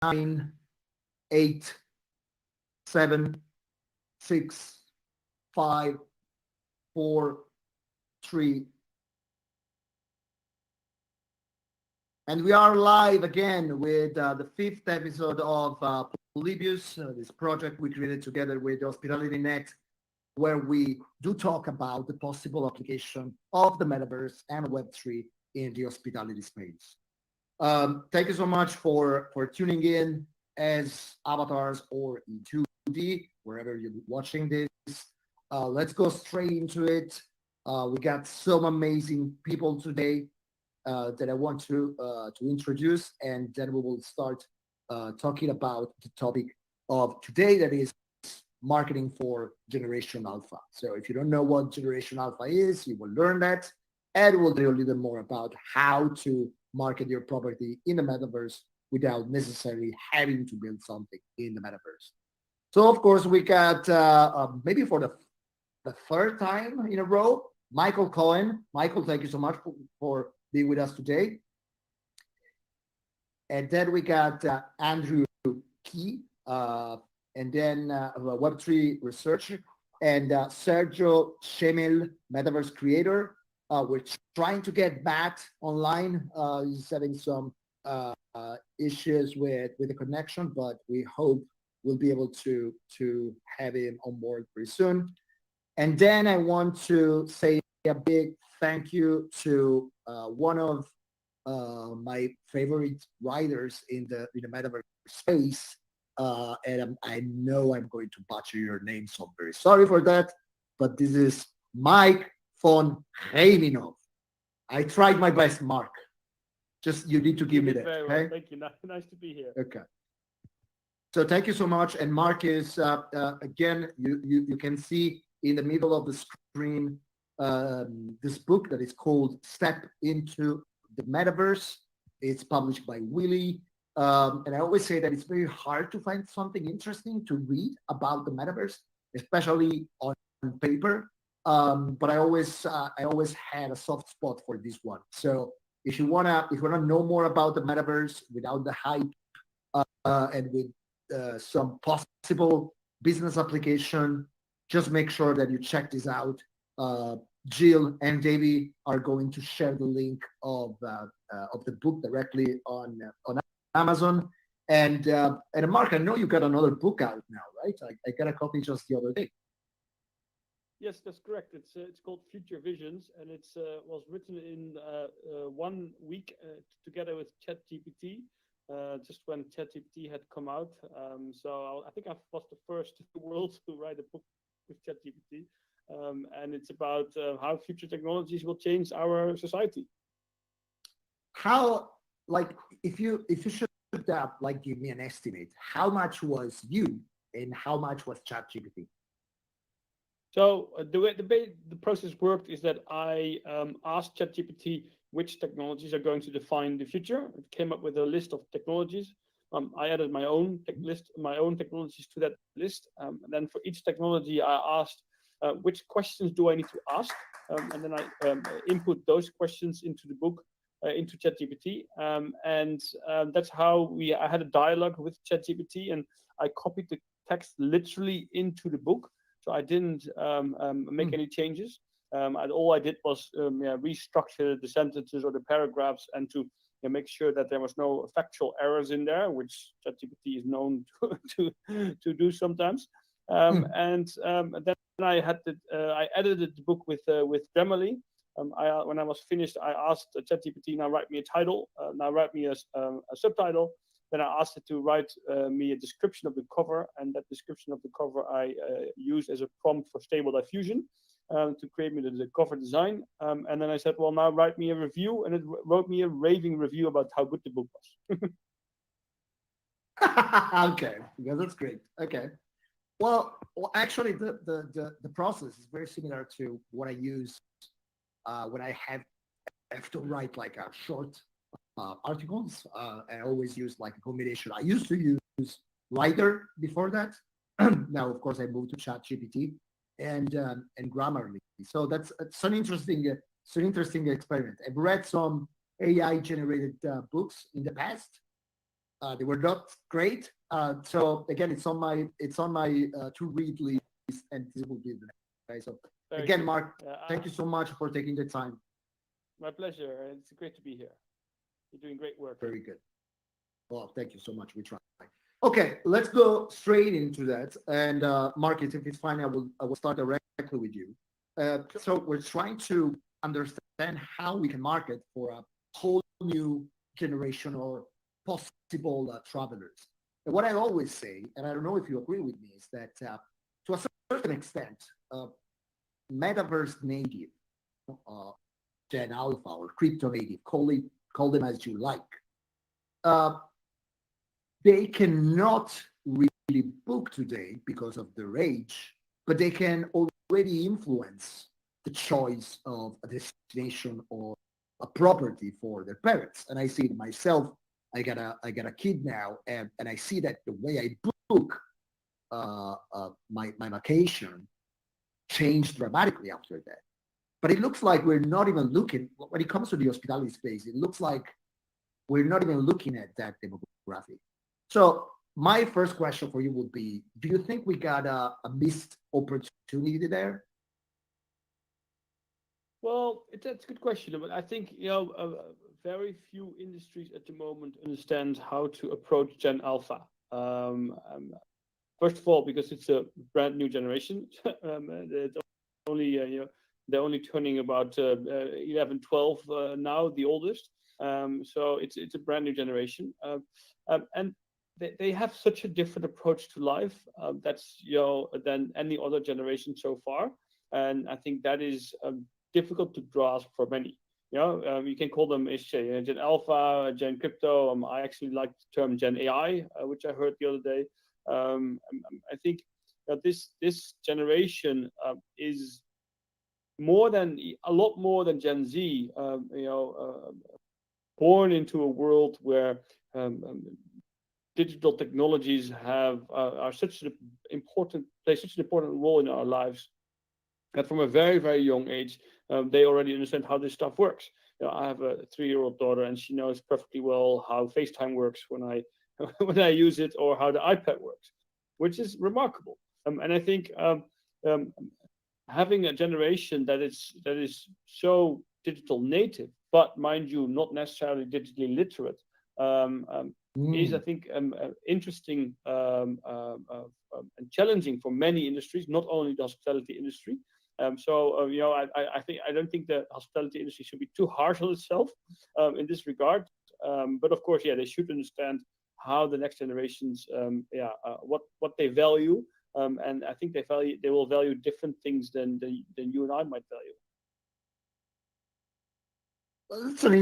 9, 8, 7, 6, 5, 4, 3. And we are live again with the fifth episode of Polybius, this project we created together with Hospitality Net, where we do talk about the possible application of the Metaverse and Web3 in the hospitality space. Thank you so much for tuning in as avatars or in 2D, wherever you're watching this. Let's go straight into it. We got some amazing people today that I want to introduce, and then we will start talking about the topic of today, that is marketing for Generation Alpha. So if you don't know what Generation Alpha is, you will learn that, and we'll tell you a little more about how to market your property in the Metaverse without necessarily having to build something in the Metaverse. So of course we got maybe for the third time in a row, Michael Cohen. Michael, thank you so much for being with us today. And then we got Andrew Key, and then Web3 researcher, and Sergio Schemeil, Metaverse creator. We're trying to get Matt online. He's having some issues with the connection, but we hope we'll be able to have him on board very soon. And then I want to say a big thank you to one of my favorite writers in the Metaverse space. And I know I'm going to butcher your name, so I'm very sorry for that. But this is Mike von Rijmenam. I tried my best, Mark. Just you need to give me that. Very okay? Well. Thank you. Nice to be here. Okay. So thank you so much. And Mark is again, you can see in the middle of the screen this book that is called Step into the Metaverse. It's published by Willy. And I always say that it's very hard to find something interesting to read about the Metaverse, especially on paper. But I always had a soft spot for this one. So if you wanna know more about the Metaverse without the hype and with some possible business application, just make sure that you check this out. Jill and Davey are going to share the link of the book directly on Amazon. And Mark, I know you got another book out now, right? I got a copy just the other day. Yes, that's correct. It's called Future Visions, and it was written in 1 week together with ChatGPT, just when ChatGPT had come out. So I think I was the first in the world to write a book with ChatGPT, and it's about how future technologies will change our society. How, like, if you should like give me an estimate, how much was you and how much was ChatGPT? So the way the process worked is that I asked ChatGPT which technologies are going to define the future. It came up with a list of technologies. I added my own technologies to that list. And then for each technology, I asked which questions do I need to ask, and then I input those questions into the book, into ChatGPT, and that's how I had a dialogue with ChatGPT, and I copied the text literally into the book. So I didn't make any changes. All I did was restructure the sentences or the paragraphs, and to make sure that there was no factual errors in there, which ChatGPT is known to do sometimes. And then I edited the book with Grammarly. When I was finished, I asked ChatGPT, now write me a title, now write me a subtitle. Then I asked it to write me a description of the cover, and that description of the cover I used as a prompt for Stable Diffusion to create me the cover design. And then I said, well, now write me a review, and it wrote me a raving review about how good the book was. Okay, yeah, that's great. Okay, well, actually, the process is very similar to what I use when I have to write like a short articles. I always use like a combination. I used to use Writer before that. Now, of course, I moved to ChatGPT and Grammarly. So it's an interesting experiment. I've read some AI generated books in the past, They were not great. So again, it's on my to read list, and this will be the next. Okay, so Very again, good. Mark, thank you so much for taking the time. My pleasure. It's great to be here. You're doing great work. Very good. Well, thank you so much. We try. Okay, let's go straight into that. And Mark, if it's fine, I will start directly with you. So we're trying to understand how we can market for a whole new generation or possible travelers. And what I always say, and I don't know if you agree with me, is that to a certain extent, metaverse native, uh, Gen Alpha or crypto native, call them as you like, uh, they cannot really book today because of their age, but they can already influence the choice of a destination or a property for their parents. And I see it myself. I got a kid now, and I see that the way I book my vacation changed dramatically after that. But it looks like we're not even looking, when it comes to the hospitality space, it looks like we're not even looking at that demographic. So my first question for you would be, do you think we got a missed opportunity there? Well, that's a good question, but I think very few industries at the moment understand how to approach Gen Alpha. First of all, because it's a brand new generation. It's only they're only turning about 11, 12 now, the oldest. So it's a brand new generation, and they have such a different approach to life. That's than any other generation so far, and I think that is difficult to grasp for many. You can call them Gen Alpha, Gen Crypto. I actually like the term Gen AI, which I heard the other day. I think that this generation is a lot more than Gen Z. Born into a world where digital technologies have are such an important play such an important role in our lives that from a very very young age they already understand how this stuff works. I have a 3-year-old daughter, and she knows perfectly well how FaceTime works when I when I use it, or how the iPad works, which is remarkable. And I think um, having a generation that is so digital native, but mind you, not necessarily digitally literate, is I Mm. think interesting and challenging for many industries, not only the hospitality industry. I think I don't think the hospitality industry should be too harsh on itself in this regard. But of course, yeah, they should understand how the next generations, what they value, and I think they will value different things than you and I might value. Well, that's an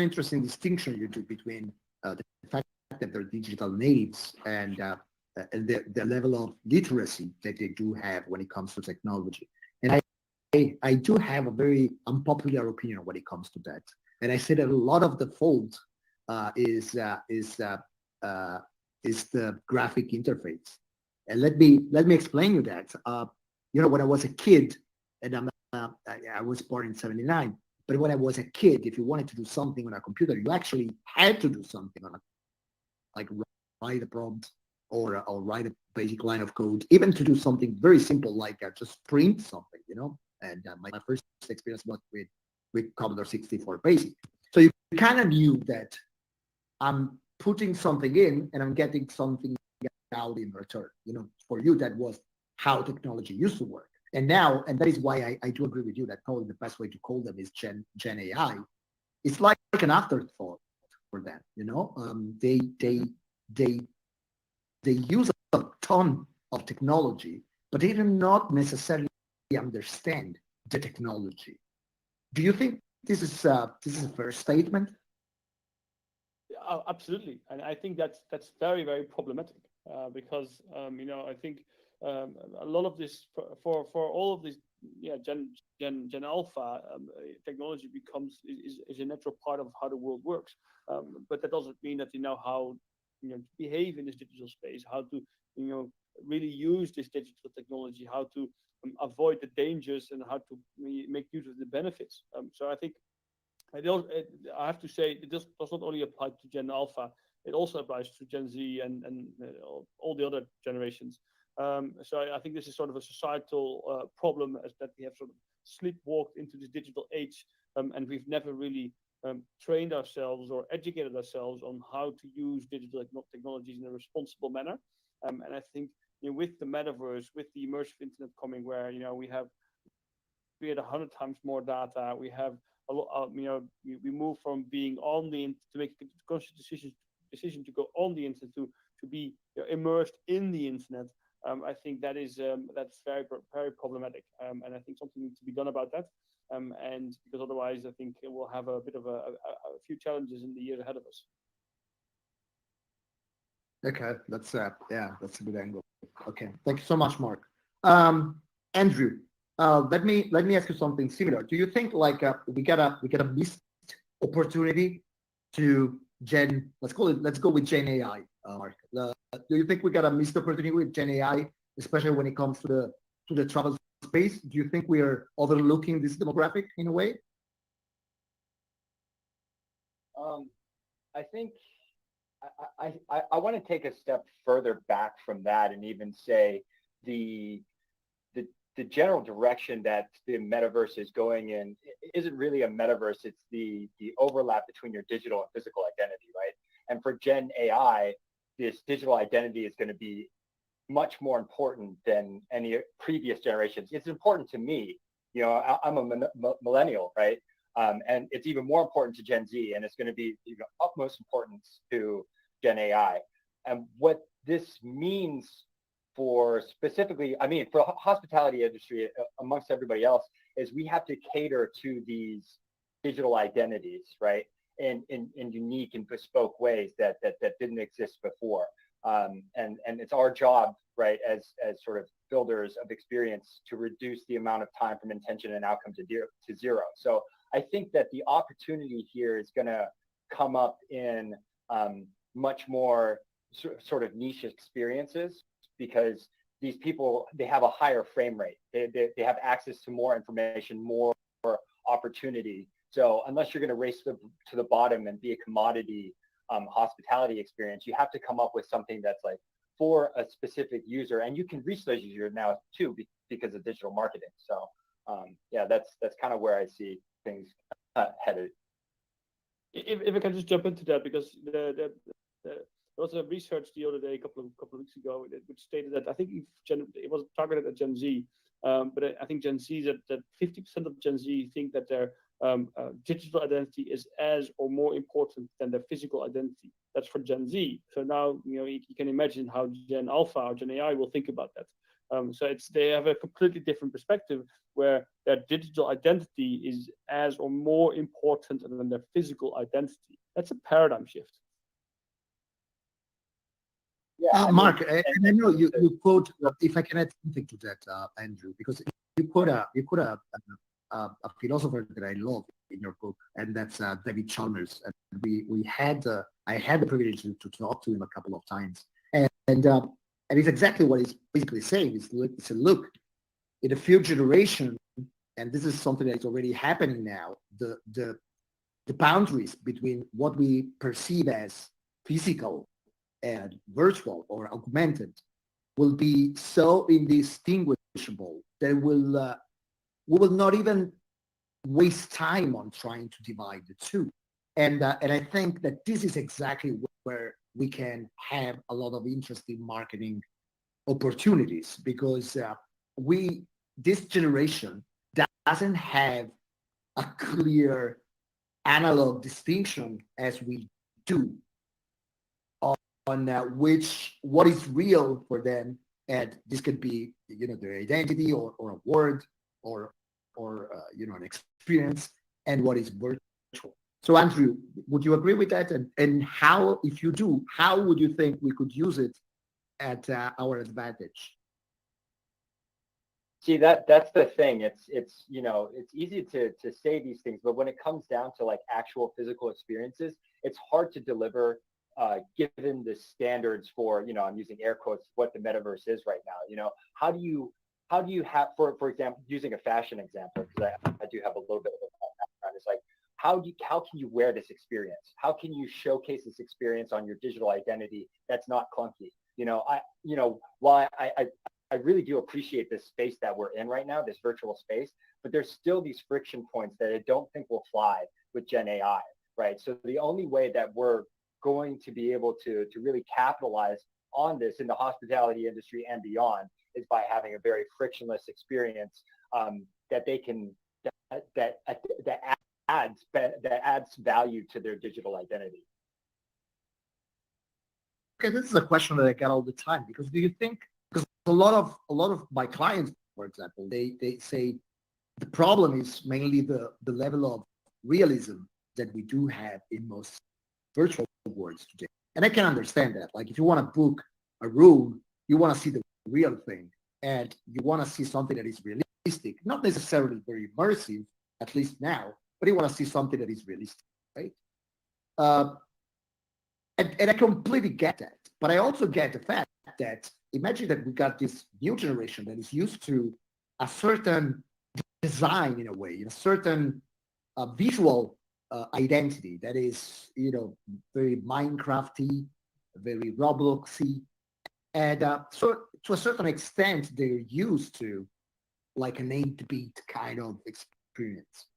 interesting distinction you do between the fact that they're digital natives and the level of literacy that they do have when it comes to technology. And I do have a very unpopular opinion when it comes to that. And I say that a lot of the fault is the graphic interface. And let me explain you that. When I was a kid, and I was born in '79, but when I was a kid, if you wanted to do something on a computer, you actually had to do something on a, like write a prompt or write a basic line of code, even to do something very simple like just print something. And my first experience was with Commodore 64 Basic. So you kind of knew that I'm putting something in and I'm getting something out in return. For you, that was how technology used to work. And now, and that is why I do agree with you that probably the best way to call them is Gen AI. It's like an afterthought for them. They they use a ton of technology, but they do not necessarily understand the technology. Do you think this is a fair statement? Absolutely, and I think that's very very problematic because I think a lot of this for all of this Gen Alpha technology is a natural part of how the world works, but that doesn't mean that they know how to behave in this digital space, how to really use this digital technology, how to avoid the dangers, and how to make use of the benefits. So I think I have to say it does not only apply to Gen Alpha. it also applies to Gen Z and all the other generations. So I think this is sort of a societal problem, as that we have sort of sleepwalked into this digital age, and we've never really trained ourselves or educated ourselves on how to use digital technologies in a responsible manner. And I think, with the metaverse, with the immersive internet coming, where we had 100 times more data, we have a lot. We move from being on the to make a conscious decision to go on the internet to be immersed in the internet. I think that's very very problematic, and I think something needs to be done about that. And because otherwise, I think it will have a bit of a few challenges in the years ahead of us. Okay, that's a good angle. Okay, thank you so much, Mark. Andrew, let me ask you something similar. Do you think we got a missed opportunity to let's go with Gen AI, Mark? Do you think we got a missed opportunity with Gen AI, especially when it comes to the travel space? Do you think we are overlooking this demographic in a way? I think I want to take a step further back from that and even say the general direction that the metaverse is going in isn't really a metaverse. It's the overlap between your digital and physical identity, right? And for Gen AI, this digital identity is going to be much more important than any previous generations. It's important to me. I'm a millennial, right? And it's even more important to Gen Z, and it's going to be utmost importance to Gen AI. And what this means for specifically, for hospitality industry, amongst everybody else, is we have to cater to these digital identities, right? In unique and bespoke ways that didn't exist before. And it's our job, right, as sort of builders of experience, to reduce the amount of time from intention and outcome to zero. So I think that the opportunity here is going to come up in much more sort of niche experiences, because these people, they have a higher frame rate. They have access to more information, more opportunity. So unless you're going to race to the bottom and be a commodity hospitality experience, you have to come up with something that's like for a specific user, and you can reach those users now too because of digital marketing. So that's kind of where I see things headed. If I can just jump into that, because there was a research the other day, a couple of weeks ago, which stated that I think it was targeted at Gen Z, but I think Gen Z that 50% of Gen Z think that their digital identity is as or more important than their physical identity. That's for Gen Z. So now you can imagine how Gen Alpha or Gen AI will think about that. So they have a completely different perspective, where their digital identity is as or more important than their physical identity. That's a paradigm shift. Yeah, Mark, and I know you quote, if I can add something to that, Andrew, because you quote a philosopher that I love in your book, and that's David Chalmers. And I had the privilege to talk to him a couple of times, and it's exactly what he's basically saying. It's a look in the future generation, and this is something that's already happening now. The boundaries between what we perceive as physical and virtual or augmented will be so indistinguishable that we will not even waste time on trying to divide the two. And I think that this is exactly where we can have a lot of interesting marketing opportunities, because this generation doesn't have a clear analog distinction as we do on what is real for them, and this could be their identity or a word or an experience, and what is virtual. So Andrew, would you agree with that? And how, if you do, how would you think we could use it at our advantage? See, that's the thing. It's easy to say these things, but when it comes down to like actual physical experiences, it's hard to deliver given the standards for, I'm using air quotes, what the metaverse is right now. How do you have, for example, using a fashion example, because I do have a little bit of a background, it's like, how can you wear this experience? How can you showcase this experience on your digital identity that's not clunky? While I really do appreciate this space that we're in right now, this virtual space, but there's still these friction points that I don't think will fly with Gen AI, right? So the only way that we're going to be able to really capitalize on this in the hospitality industry and beyond is by having a very frictionless experience that adds value to their digital identity. Okay, this is a question that I get all the time, because do you think, because a lot of my clients, for example, they say the problem is mainly the level of realism that we do have in most virtual worlds today. And I can understand that. Like, if you want to book a room, you want to see the real thing, and you want to see something that is realistic, not necessarily very immersive, at least now, but you want to see something that is realistic, right? And I completely get that. But I also get the fact that, imagine that we got this new generation that is used to a certain design, in a way, a certain visual identity that is, very Minecrafty, very Robloxy. And so to a certain extent, they're used to like an 8-bit kind of experience.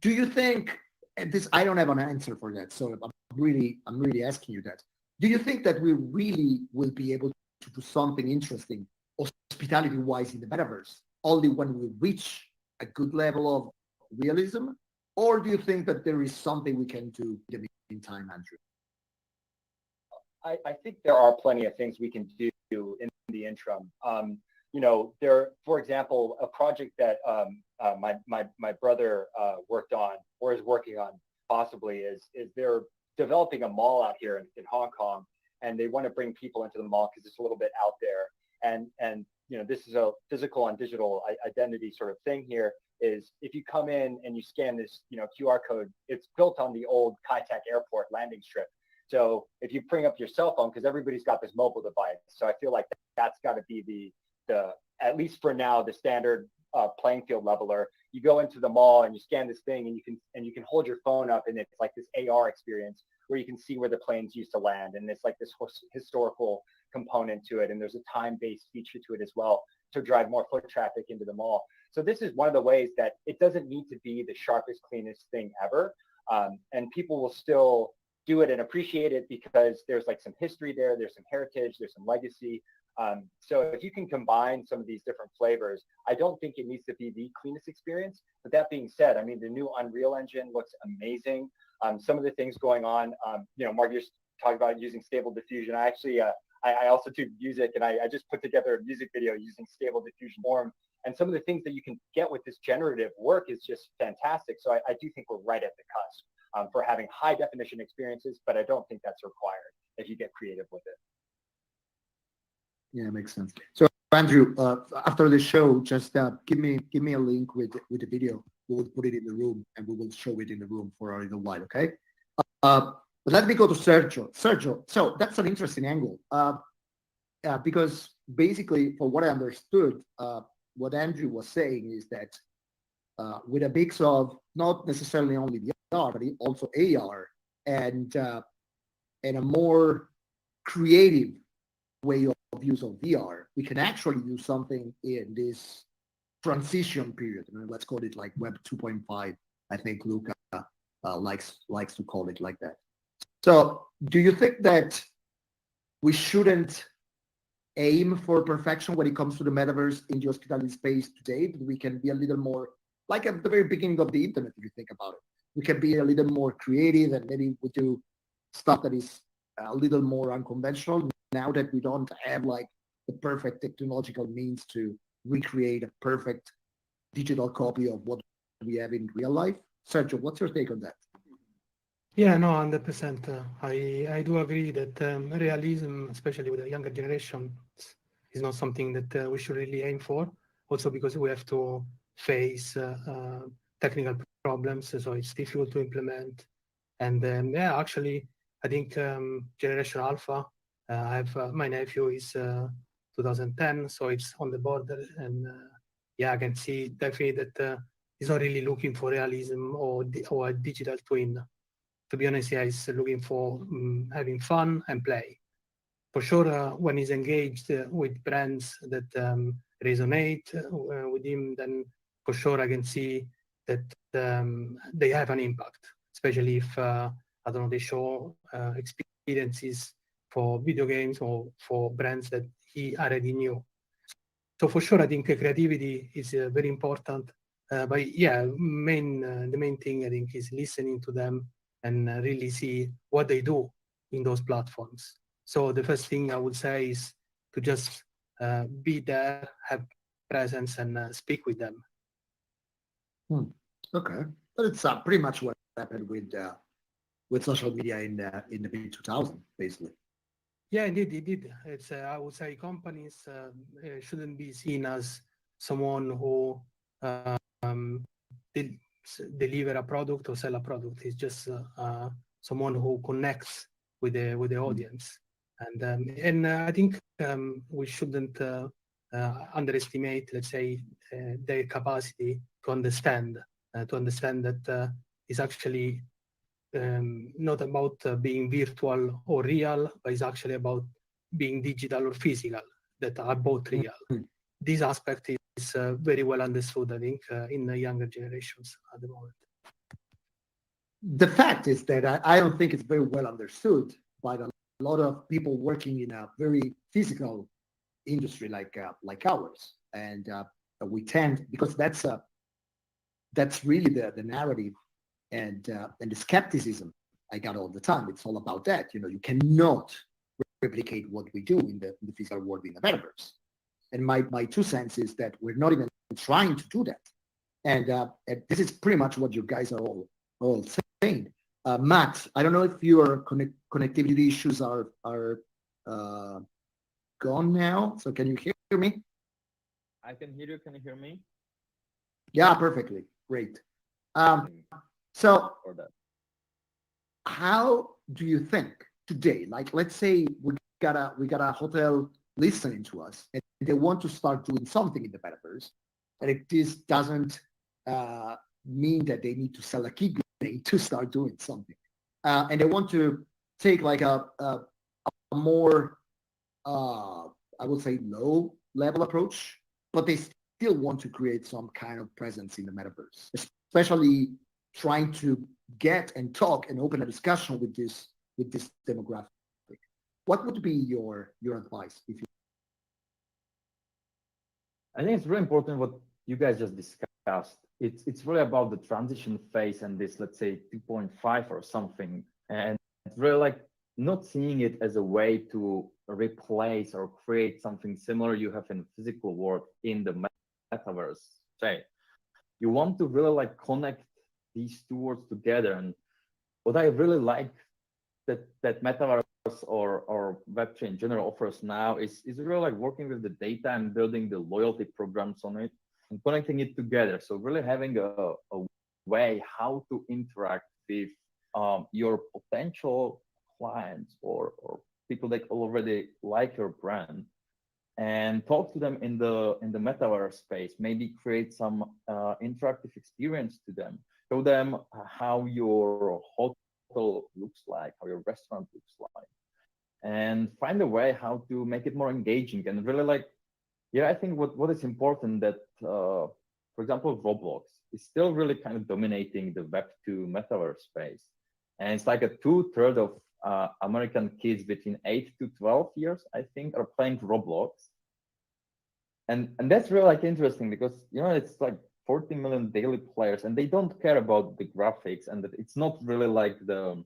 Do you think, and this, I don't have an answer for that, so I'm really asking you that. Do you think that we really will be able to do something interesting hospitality-wise in the metaverse only when we reach a good level of realism? Or do you think that there is something we can do in the meantime, Andrew? I think there are plenty of things we can do in the interim. For example, a project that my brother worked on or is working on possibly is they're developing a mall out here in Hong Kong, and they want to bring people into the mall because it's a little bit out there. And this is a physical and digital identity sort of thing here. Is if you come in and you scan this QR code, it's built on the old Kai Tak Airport landing strip. So if you bring up your cell phone, because everybody's got this mobile device, so I feel like that's got to be the at least for now the standard playing field leveler. You go into the mall and you scan this thing, and you can hold your phone up, and it's like this AR experience where you can see where the planes used to land, and it's like this historical component to it, and there's a time-based feature to it as well to drive more foot traffic into the mall. So this is one of the ways that it doesn't need to be the sharpest, cleanest thing ever, and people will still do it and appreciate it because there's like some history there, there's some heritage, there's some legacy. So if you can combine some of these different flavors, I don't think it needs to be the cleanest experience. But that being said, I mean, the new Unreal Engine looks amazing. Some of the things going on, Mark, you're talking about using stable diffusion. I actually, I also do music, and I just put together a music video using stable diffusion form. And some of the things that you can get with this generative work is just fantastic. So I do think we're right at the cusp for having high definition experiences, but I don't think that's required if you get creative with it. Yeah, it makes sense. So Andrew, after the show, just give me a link with the video. We will put it in the room, and we will show it in the room for a little while, okay? But let me go to Sergio. Sergio, so that's an interesting angle because basically, for what I understood, what Andrew was saying is that with a mix of not necessarily only VR, but also AR and a more creative way of use of VR, we can actually use something in this transition period. I mean, let's call it like Web 2.5. I think Luca likes to call it like that. So do you think that we shouldn't aim for perfection when it comes to the metaverse in the hospitality space today, but we can be a little more, like at the very beginning of the internet, if you think about it, we can be a little more creative, and maybe we do stuff that is a little more unconventional now that we don't have like the perfect technological means to recreate a perfect digital copy of what we have in real life. Sergio, what's your take on that? Yeah, no, 100%. I do agree that realism, especially with the younger generation, is not something that we should really aim for. Also because we have to face technical problems, so it's difficult to implement. And actually, I think Generation Alpha, I have my nephew is 2010, so it's on the border, and I can see definitely that is not really looking for realism or a digital twin. To be honest, yeah, he's looking for having fun and play. For sure, when he's engaged with brands that resonate with him, then for sure I can see that they have an impact, especially if, I don't know, they show experiences for video games or for brands that he already knew. So for sure, I think creativity is very important. But yeah, the main thing I think is listening to them and really see what they do in those platforms. So the first thing I would say is to just be there, have presence, and speak with them. Okay, but it's pretty much what happened with social media in the mid 2000s, basically. Yeah, indeed, it did. It's I would say companies shouldn't be seen as someone who deliver a product or sell a product. It's just someone who connects with the audience, and I think we shouldn't underestimate, let's say, their capacity to understand that it's actually not about being virtual or real, but it's actually about being digital or physical, that are both real. This aspect is very well understood, I think, in the younger generations at the moment. The fact is that I don't think it's very well understood by a lot of people working in a very physical industry like ours, and we tend, because that's really the narrative and the skepticism I got all the time. It's all about that. You cannot replicate what we do in the physical world in the metaverse. And my 2 cents is that we're not even trying to do that. And this is pretty much what you guys are all saying. Matt, I don't know if your connectivity issues are gone now. So can you hear me? I can hear you. Can you hear me? Yeah, perfectly. Great. So how do you think today, like, let's say we got a hotel listening to us and they want to start doing something in the metaverse, and this doesn't mean that they need to sell a key to start doing something, and they want to take like a more I would say low level approach, but they still want to create some kind of presence in the metaverse, especially trying to get and talk and open a discussion with this demographic. What would be your advice? I think it's really important what you guys just discussed. It's really about the transition phase and this, let's say, 2.5 or something, and it's really like not seeing it as a way to replace or create something similar you have in physical world in the metaverse. Say, you want to really like connect these two worlds together. And what I really like that metaverse or Web3 in general offers now is really like working with the data and building the loyalty programs on it and connecting it together. So really having a way how to interact with your potential clients or people that already like your brand, and talk to them in the metaverse space. Maybe create some interactive experience to them. Show them how your hotel looks like, how your restaurant looks like, and find a way how to make it more engaging. And really like, yeah, I think what is important that, for example, Roblox is still really kind of dominating the Web2 metaverse space. And it's like a 2/3 of American kids between 8 to 12 years, I think, are playing Roblox. And that's really like interesting because, it's like 40 million daily players and they don't care about the graphics, and that it's not really like the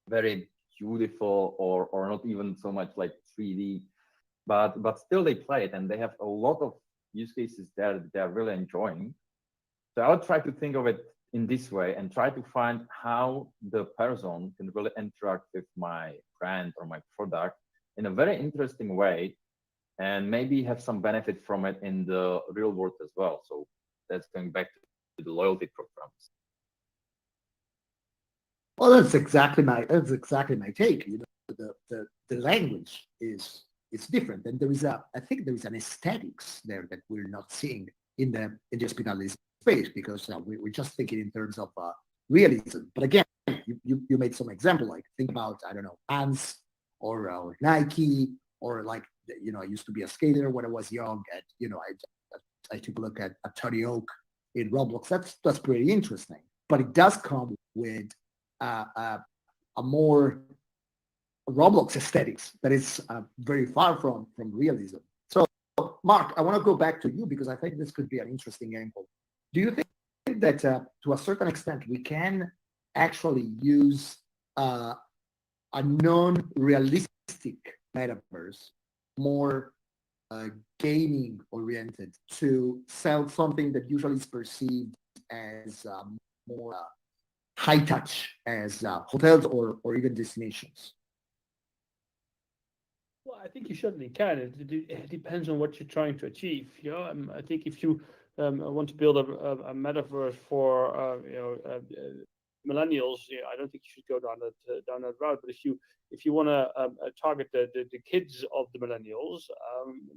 very beautiful or not even so much like 3D, but still they play it and they have a lot of use cases there that they're really enjoying. So I would try to think of it in this way and try to find how the person can really interact with my brand or my product in a very interesting way, and maybe have some benefit from it in the real world as well. So that's going back to the loyalty programs. Well, that's exactly my take. The language is different, and I think there is an aesthetics there that we're not seeing in the hospitality space because we're just thinking in terms of realism. But again, you made some example, like think about, I don't know, Vans or Nike, or like, I used to be a skater when I was young, and I took a look at Tony Hawk in Roblox. That's pretty interesting, but it does come with a more Roblox aesthetics that is very far from realism. So, Mark, I want to go back to you because I think this could be an interesting angle. Do you think that to a certain extent we can actually use a non-realistic metaverse, more gaming oriented, to sell something that usually is perceived as more high touch, as hotels or even destinations? Well, I think you certainly can. It depends on what you're trying to achieve. I think if you want to build a metaverse for millennials, I don't think you should go down that route. But if you want to target the kids of the millennials,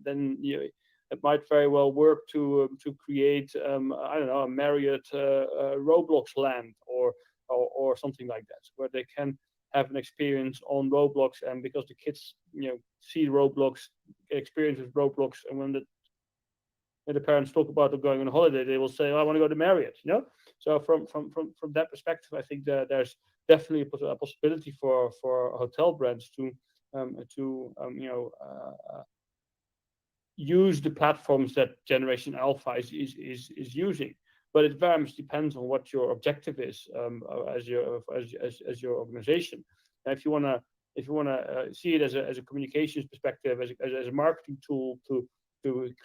then it might very well work to create I don't know, a Marriott Roblox land or something like that, where they can have an experience on Roblox, and because the kids see Roblox, experience with Roblox, and when the parents talk about going on holiday, they will say, "Oh, I want to go to Marriott." So from that perspective, I think that there's definitely a possibility for hotel brands to use the platforms that Generation Alpha is using. But it very much depends on what your objective is as your organization. And if you want to see it as a communications perspective, as a marketing tool to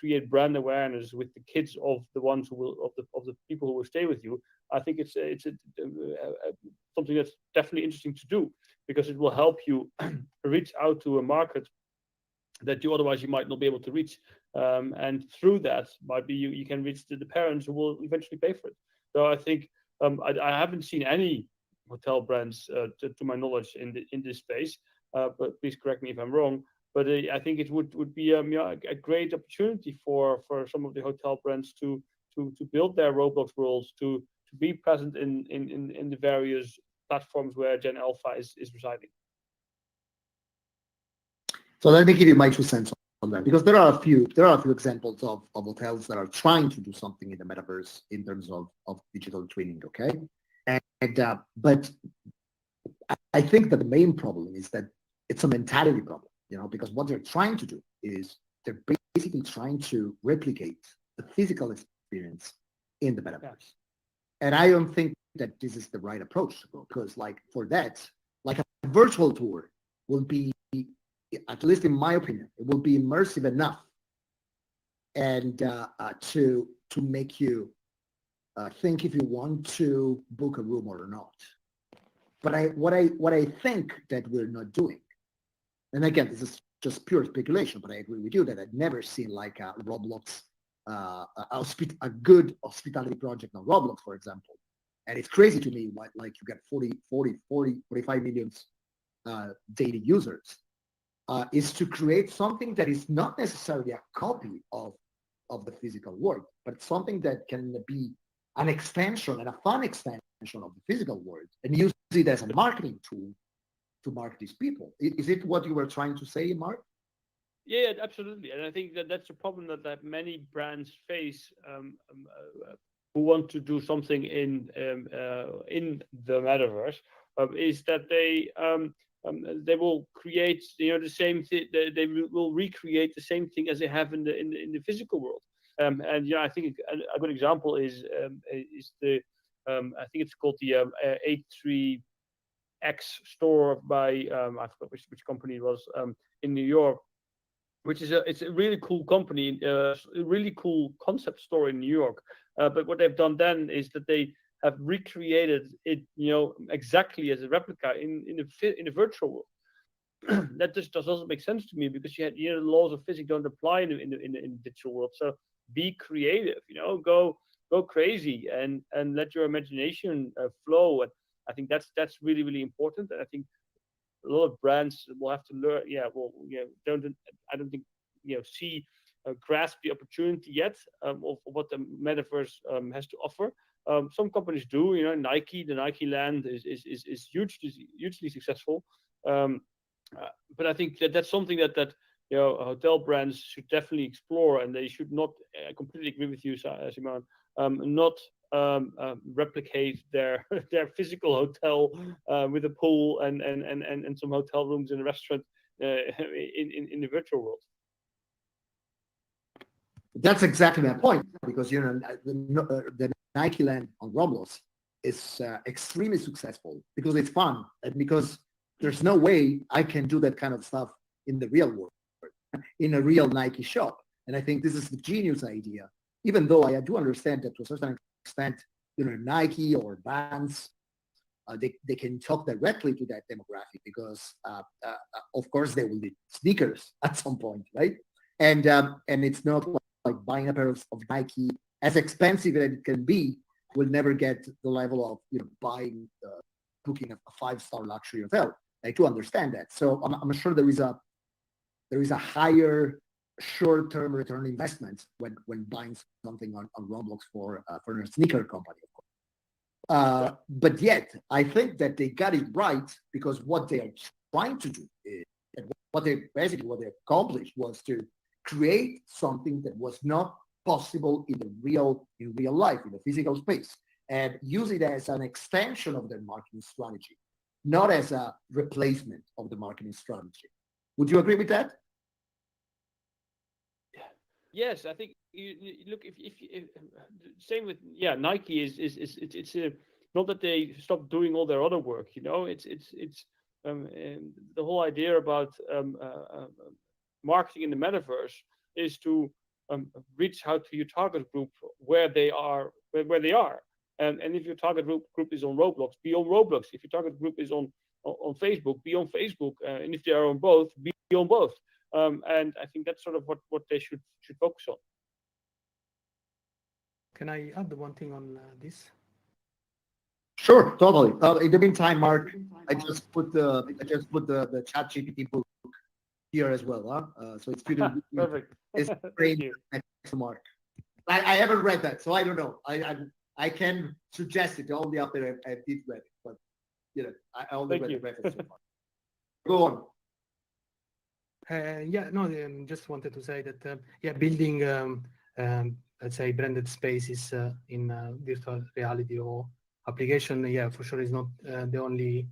create brand awareness with the kids of the ones of the people who will stay with you, I think it's something that's definitely interesting to do, because it will help you reach out to a market that otherwise you might not be able to reach, and through that might be you can reach the parents who will eventually pay for it. So I think I haven't seen any hotel brands to my knowledge in this space, but please correct me if I'm wrong. But I think it would be a great opportunity for some of the hotel brands to build their Roblox worlds, to be present in the various platforms where Gen Alpha is residing. So let me give you my 2 cents on that, because there are a few examples of hotels that are trying to do something in the metaverse in terms of digital twinning. Okay, but I think that the main problem is that it's a mentality problem. Because what they're trying to do is they're basically trying to replicate the physical experience in the metaverse. And I don't think that this is the right approach to go, because for that, a virtual tour will be, at least in my opinion, it will be immersive enough and to make you think if you want to book a room or not. But what I think that we're not doing, and again, this is just pure speculation, but I agree with you that I've never seen a Roblox, a good hospitality project on Roblox, for example. And it's crazy to me what you get 45 million daily users, is to create something that is not necessarily a copy of the physical world, but something that can be an extension and a fun extension of the physical world, and use it as a marketing tool to market these people. Is it what you were trying to say, Mark? Yeah, absolutely. And I think that's a problem that many brands face who want to do something in the metaverse, is that they will create the same thing. They will recreate the same thing as they have in the physical world. And I think a good example is the I think it's called the A3X store by I forgot which company it was, in New York, which is it's a really cool company, a really cool concept store in New York. But what they've done then is that they have recreated it, exactly as a replica in the virtual world. That just doesn't make sense to me, because the laws of physics don't apply in the digital world. So be creative, go crazy and let your imagination flow. And I think that's really, really important. And I think a lot of brands will have to learn. I don't think see grasp the opportunity yet of what the metaverse has to offer. Some companies do. You know, Nike, the Nike Land is hugely successful. But I think that's something that hotel brands should definitely explore, and they should not. I completely agree with you, Simone. Not replicate their physical hotel with a pool and some hotel rooms in a restaurant in the virtual world. That's exactly my point, because the Nike Land on Roblox is extremely successful because it's fun and because there's no way I can do that kind of stuff in the real world, in a real Nike shop. And I think this is the genius idea, even though I do understand that to a certain extent, Nike or Vans, they can talk directly to that demographic because, of course, they will need sneakers at some point, right? And it's not like buying a pair of Nike, as expensive as it can be, will never get the level of booking a 5-star luxury hotel. I do understand that. So I'm sure there is a higher short-term return investment when buying something on Roblox for a sneaker company, of course. But yet, I think that they got it right, because what they are trying to do is, and what they accomplished was to create something that was not possible in real life, in the physical space, and use it as an extension of their marketing strategy, not as a replacement of the marketing strategy. Would you agree with that? Yes, I think you look, if same with Nike it's not that they stopped doing all their other work. It's the whole idea about marketing in the metaverse is to reach out to your target group where they are, and if your target group is on Roblox, be on Roblox. If your target group is on Facebook, be on Facebook, and if they are on both, be on both. And I think that's sort of what they should focus on. Can I add one thing on this? Sure, totally. In the meantime, Mark, I just put the ChatGPT book here as well. So it's pretty perfect. It's Thank you. next to Mark. I haven't read that, so I don't know. I can suggest it only after I did read it, but I only read the reference so far. Go on. Just wanted to say that building let's say branded spaces in virtual reality or application, for sure is not the only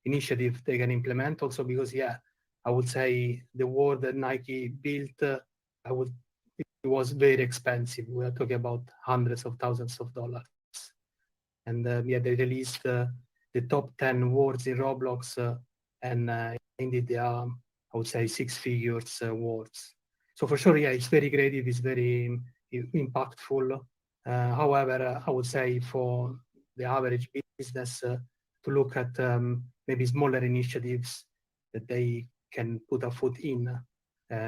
initiative they can implement. Also because I would say the work that Nike built, it was very expensive. We are talking about hundreds of thousands of dollars, and they released the top 10 words in Roblox, and indeed they are, I would say, 6 figures words. So for sure, it's very creative, it's very impactful. However, I would say for the average business to look at maybe smaller initiatives that they can put a foot in.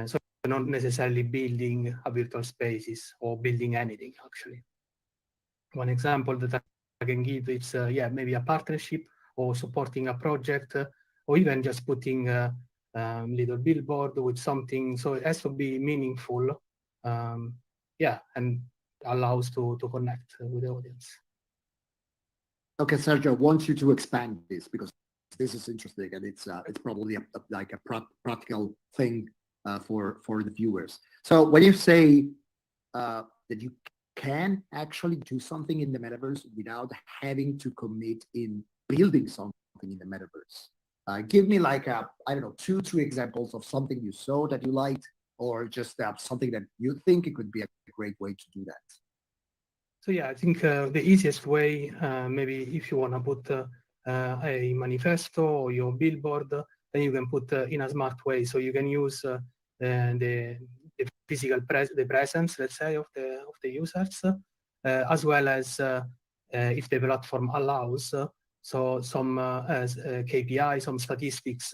So not necessarily building a virtual spaces or building anything, actually. One example that I can give is maybe a partnership or supporting a project, or even just putting little billboard with something. So it has to be meaningful, and allows to connect with the audience. Okay, Sergio, I want you to expand this, because this is interesting, and it's probably a practical thing for the viewers. So when you say that you can actually do something in the metaverse without having to commit in building something in the metaverse, give me like 2-3 examples of something you saw that you liked, or just something that you think it could be a great way to do that. So I think the easiest way, maybe if you want to put a manifesto or your billboard, then you can put in a smart way. So you can use the physical presence, let's say, of the users, as well as if the platform allows. So some KPI, some statistics,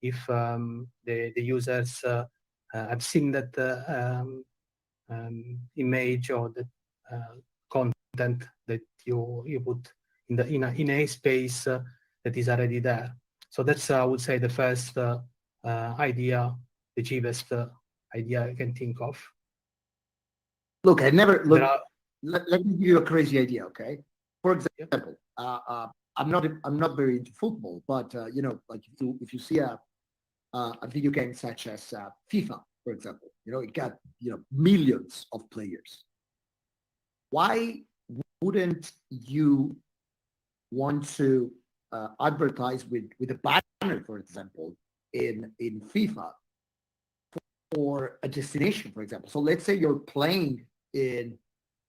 if the users have seen that image or the content that you put in a space that is already there. So that's I would say the first idea, the cheapest idea I can think of. Look, I never look. There are, Let me give you a crazy idea, okay? For yeah, example, I'm not very into football, but you know, like if you see a video game such as FIFA, for example, you know, it got millions of players. Why wouldn't you want to advertise with a banner, for example, in FIFA for a destination, for example? So let's say you're playing in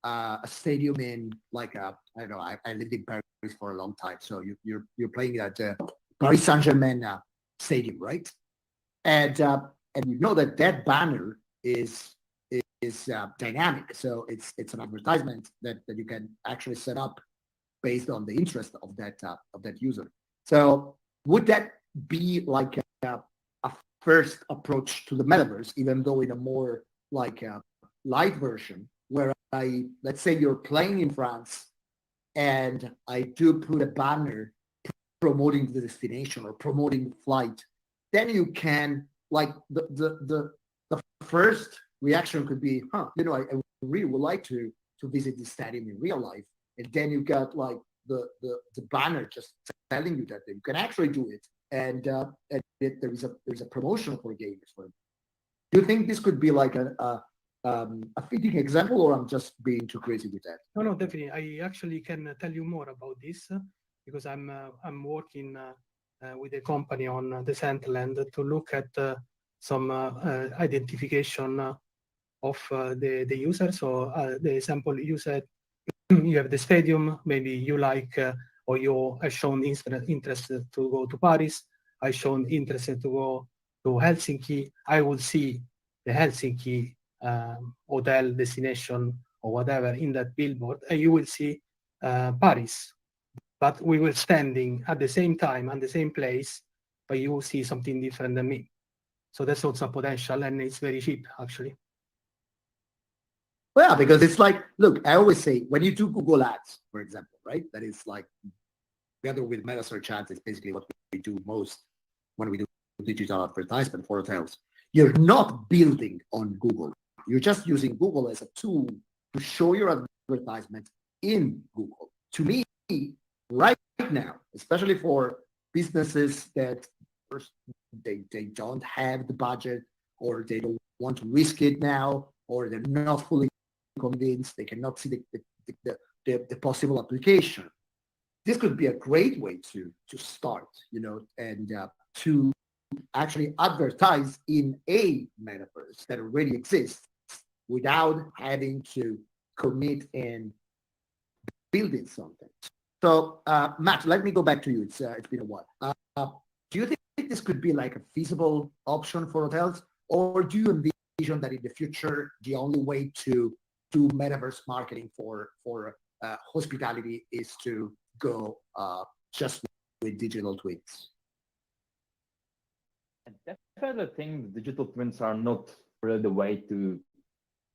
a stadium in like I don't know. I lived in Paris for a long time, so you're playing at Paris Saint-Germain stadium, right? And you know that banner is dynamic, so it's an advertisement that you can actually set up based on the interest of that user. So would that be like a first approach to the metaverse, even though in a more like a light version, where let's say you're playing in France and I do put a banner promoting the destination or promoting the flight, then you can like the first reaction could be, you know, I really would like to visit this stadium in real life. And then you got like the banner just telling you that you can actually do it. And there's a promotion for games for it. Do you think this could be like a fitting example, or I'm just being too crazy with that? no, definitely. I actually can tell you more about this because I'm working with a company on Decentraland to look at some identification of the user. So the example you said, you have the stadium, maybe you like or you have shown interest to go to Paris. I shown interested to go to Helsinki. I will see the Helsinki hotel destination or whatever in that billboard, and you will see Paris. But we were standing at the same time and the same place, but you will see something different than me. So that's also a potential, and it's very cheap actually. Well, because it's like, look, I always say when you do Google Ads, for example, right? That is like together with meta search ads, it's basically what we do most when we do digital advertisement for hotels. You're not building on Google. You're just using Google as a tool to show your advertisement in Google. To me, right now, especially for businesses that they don't have the budget or they don't want to risk it now, or they're not fully convinced, they cannot see the possible application. This could be a great way to start, you know, and to actually advertise in a metaverse that already exists without having to commit in building something. So, Matt, let me go back to you. It's been a while. Do you think this could be like a feasible option for hotels, or do you envision that in the future the only way to do metaverse marketing for hospitality is to go just with digital twins? I definitely think digital twins are not really the way to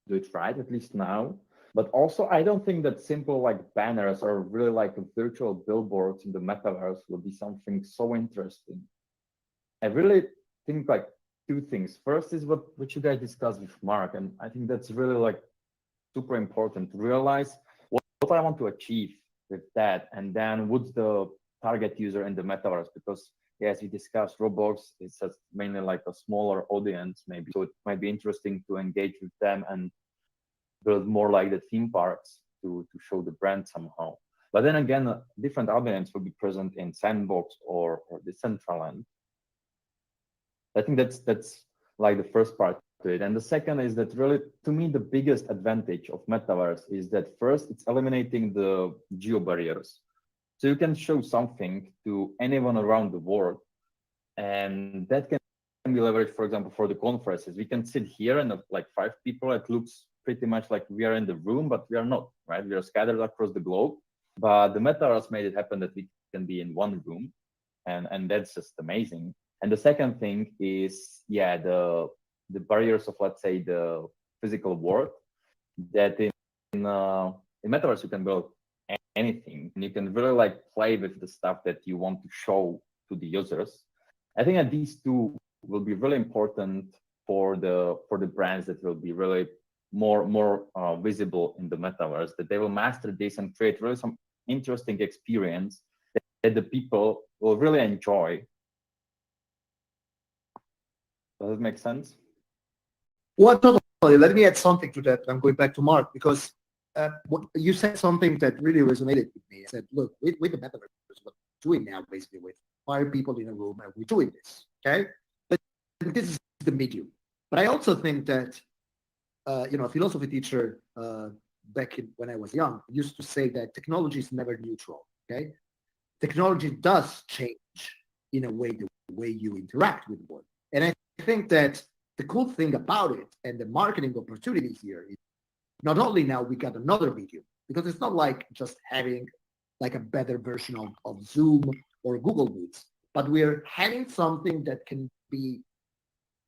do it right, at least now. But also, I don't think that simple like banners or really like virtual billboards in the metaverse will be something so interesting. I really think like two things. First is what you guys discussed with Mark, and I think that's really like super important to realize what I want to achieve with that, and then what's the target user in the metaverse, because as we discussed, Roblox is just mainly like a smaller audience maybe, so it might be interesting to engage with them and build more like the theme parks to show the brand somehow. But then again, a different audience will be present in Sandbox or Decentraland. I think that's like the first part to it. And the second is that really, to me, the biggest advantage of Metaverse is that first, it's eliminating the geo barriers. So you can show something to anyone around the world, and that can be leveraged, for example, for the conferences. We can sit here and like 5 people, it looks pretty much like we are in the room, but we are not, right? We are scattered across the globe. But the Metaverse made it happen that we can be in one room, and that's just amazing. And the second thing is, yeah, the barriers of, let's say, the physical world, that in Metaverse you can build anything, and you can really like play with the stuff that you want to show to the users. I think that these two will be really important for the brands that will be really more visible in the metaverse, that they will master this and create really some interesting experience that the people will really enjoy. Does it make sense? Well, totally. Let me add something to that. I'm going back to Mark because you said something that really resonated with me. I said, look, with the metaverse, what we're doing now basically with 5 people in a room and we're doing this, okay? But this is the medium. But I also think that, a philosophy teacher back when I was young used to say that technology is never neutral, okay? Technology does change in a way the way you interact with the world. And I think that the cool thing about it and the marketing opportunities here is not only now we got another medium, because it's not like just having like a better version of Zoom or Google Meets, but we're having something that can be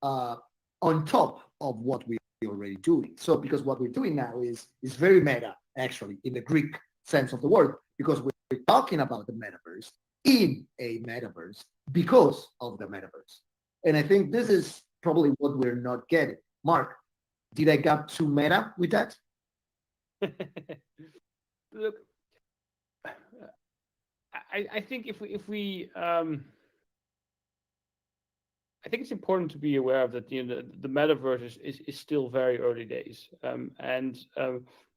on top of what we're already doing. So because what we're doing now is very meta, actually, in the Greek sense of the word, because we're talking about the metaverse in a metaverse because of the metaverse. And I think this is probably what we're not getting. Mark, did I get too meta with that? Look, I think if we I think it's important to be aware of that. The metaverse is still very early days, and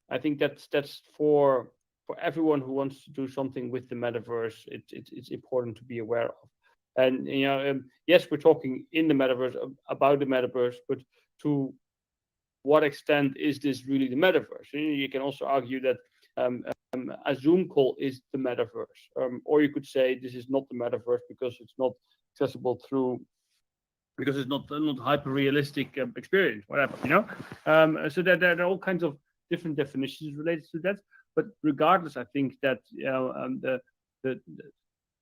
I think that's for everyone who wants to do something with the metaverse. It's important to be aware of. And yes, we're talking in the metaverse about the metaverse, but to what extent is this really the metaverse? You can also argue that a Zoom call is the metaverse, or you could say this is not the metaverse because it's not accessible through, because it's not hyper realistic experience, whatever. So there are all kinds of different definitions related to that. But regardless, I think that the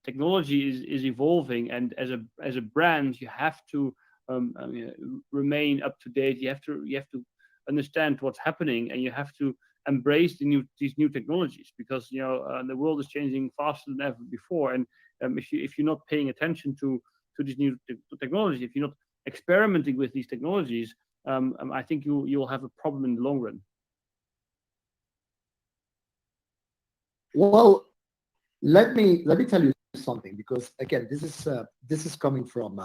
technology is evolving, and as a brand, you have to remain up to date. You have to understand what's happening, and you have to embrace these new technologies, because the world is changing faster than ever before. And if you're not paying attention to these new technologies, if you're not experimenting with these technologies, I think you'll have a problem in the long run. Well, let me tell you something, because again, this is coming from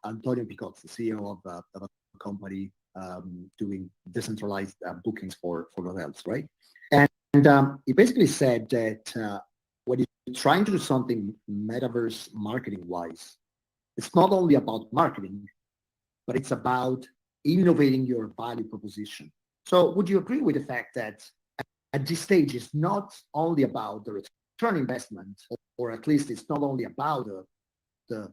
Antonio Picot, the CEO of a company doing decentralized bookings for hotels, right? And he basically said that when you're trying to do something metaverse marketing wise, it's not only about marketing, but it's about innovating your value proposition. So would you agree with the fact that at this stage it's not only about the return investment, or at least it's not only about the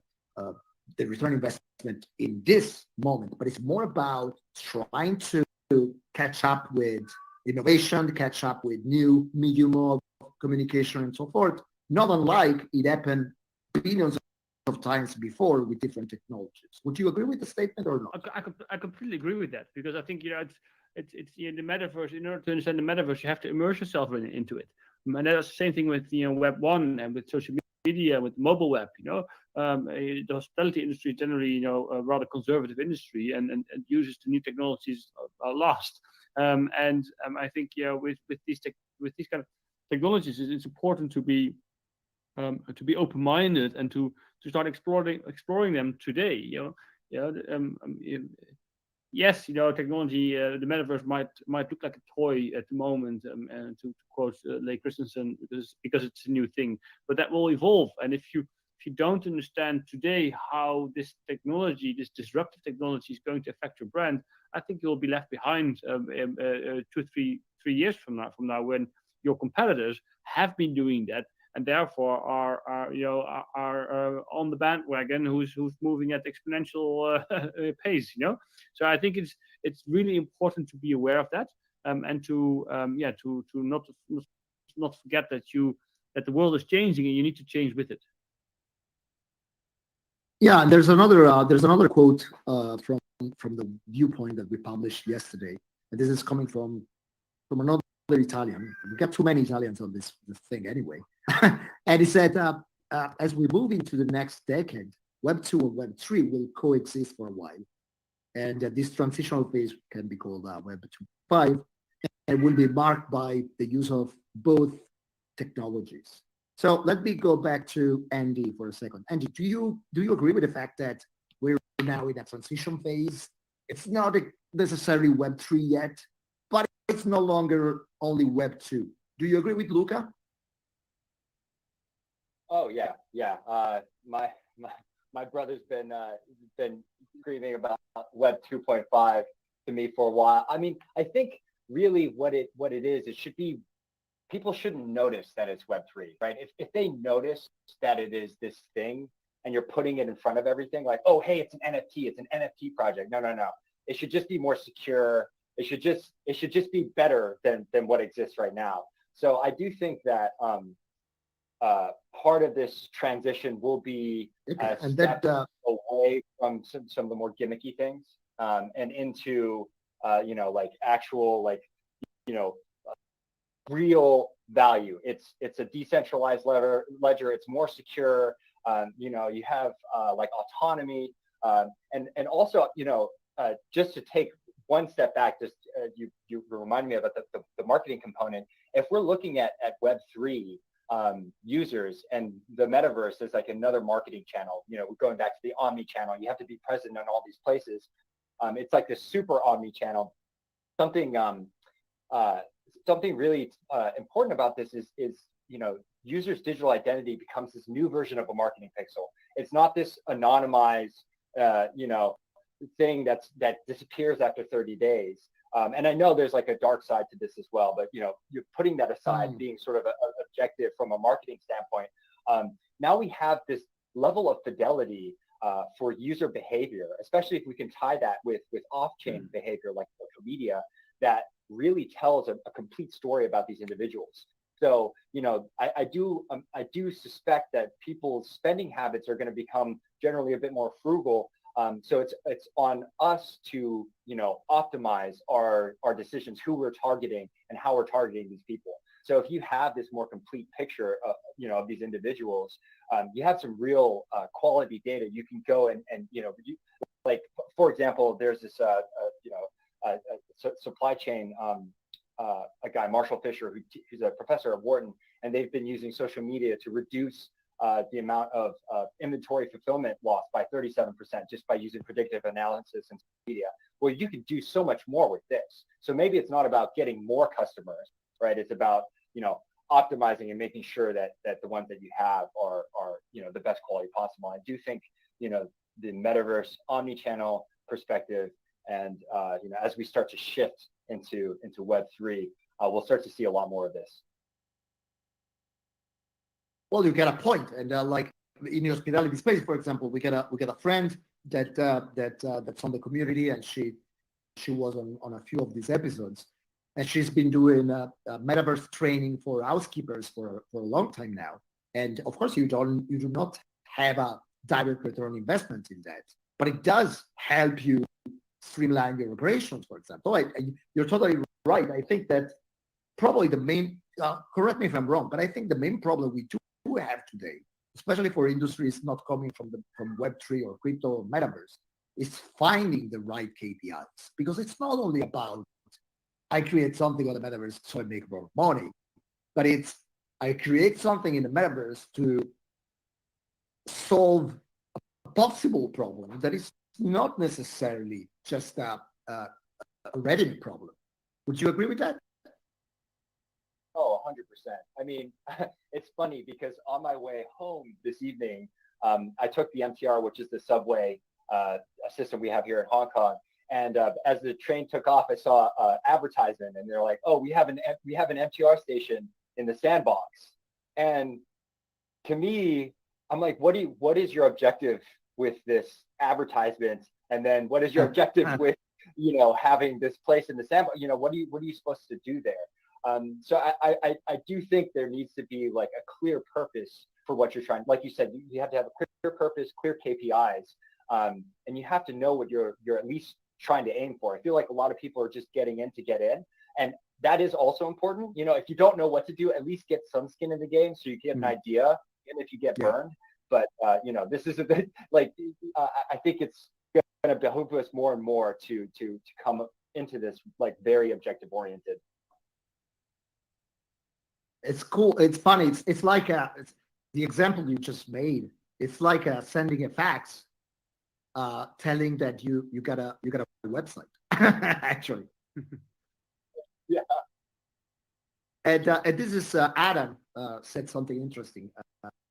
return investment in this moment, but it's more about trying to catch up with innovation, catch up with new medium of communication and so forth, not unlike it happened billions of times before with different technologies. Would you agree with the statement or not? I completely agree with that, because I think it's the metaverse. In order to understand the metaverse, you have to immerse yourself into it. And that's the same thing with Web 1 and with social media, with mobile web. The hospitality industry is generally a rather conservative industry, and uses the new technologies last. And I think with these kind of technologies, it's important to be open-minded and to start exploring them today. Yes, technology, the metaverse might look like a toy at the moment, and to quote Leigh Christensen, because it's a new thing, but that will evolve. And if you don't understand today how this disruptive technology is going to affect your brand, I think you'll be left behind 2-3 years from now, when your competitors have been doing that, and therefore are on the bandwagon, who's moving at exponential pace. So I think it's really important to be aware of that, and to not forget that the world is changing and you need to change with it. Yeah, and there's another quote from the viewpoint that we published yesterday, and this is coming from another Italian. We got too many Italians on this thing anyway. And he said, as we move into the next decade, Web 2 and Web 3 will coexist for a while. And this transitional phase can be called Web 2.5 and will be marked by the use of both technologies. So let me go back to Andy for a second. Andy, do you agree with the fact that we're now in a transition phase? It's not necessarily Web 3 yet, but it's no longer only Web 2. Do you agree with Luca? Oh yeah. My brother's been screaming about Web 2.5 to me for a while. I mean, I think really what it is, it should be, people shouldn't notice that it's Web 3, right? If they notice that it is this thing and you're putting it in front of everything, like, oh, hey, it's an NFT project. No. It should just be more secure. It should just be better than what exists right now. So I do think that part of this transition will be away from some of the more gimmicky things and into like actual, like, real value. It's a decentralized ledger. It's more secure. You have like autonomy and also just to take one step back, just you remind me about the marketing component. If we're looking at Web3 users and the metaverse is like another marketing channel, we're going back to the omni channel. You have to be present in all these places. It's like this super omni channel. Something really important about this is users' digital identity becomes this new version of a marketing pixel. It's not this anonymized thing that disappears after 30 days. And I know there's like a dark side to this as well, but you're putting that aside, being sort of an objective from a marketing standpoint. Now we have this level of fidelity for user behavior, especially if we can tie that with off-chain behavior like social media, that really tells a complete story about these individuals. So I do suspect that people's spending habits are going to become generally a bit more frugal. So it's on us to optimize our decisions, who we're targeting and how we're targeting these people. So if you have this more complete picture of these individuals, you have some real quality data. You can go and like, for example, there's this supply chain a guy, Marshall Fisher, who's a professor at Wharton, and they've been using social media to reduce the amount of inventory fulfillment loss by 37% just by using predictive analysis and media. Well, you can do so much more with this. So maybe it's not about getting more customers, right? It's about optimizing and making sure that the ones that you have are the best quality possible. I do think the metaverse omni-channel perspective, and as we start to shift into Web3, we'll start to see a lot more of this. Well, you get a point, and like in the hospitality space, for example, we get a friend that's on the community, and she was on a few of these episodes, and she's been doing metaverse training for housekeepers for a long time now. And of course, you do not have a direct return on investment in that, but it does help you streamline your operations, for example. You're totally right. I think that probably the main, correct me if I'm wrong, but I think the main problem we do have today, especially for industries not coming from Web3 or crypto or metaverse, is finding the right KPIs. Because it's not only about I create something on the metaverse so I make more money, but it's I create something in the metaverse to solve a possible problem that is not necessarily just a revenue problem. Would you agree with that? Oh, 100%. I mean, it's funny because on my way home this evening, I took the MTR, which is the subway system we have here in Hong Kong. And as the train took off, I saw an advertisement, and they're like, "Oh, we have an MTR station in the Sandbox." And to me, I'm like, "What is your objective with this advertisement? And then what is your objective with having this place in the Sandbox? What are you supposed to do there?" So I do think there needs to be like a clear purpose for what you're trying. Like you said, you have to have a clear purpose, clear KPIs, and you have to know what you're at least trying to aim for. I feel like a lot of people are just getting in to get in, and that is also important. If you don't know what to do, at least get some skin in the game so you get an idea, even if you get burned. But this is a bit like I think it's to behoove us more and more to come into this like very objective oriented. It's cool. It's funny. It's like the example you just made. It's like sending a fax, telling that you got a website. Actually. Yeah. And this is Adam said something interesting,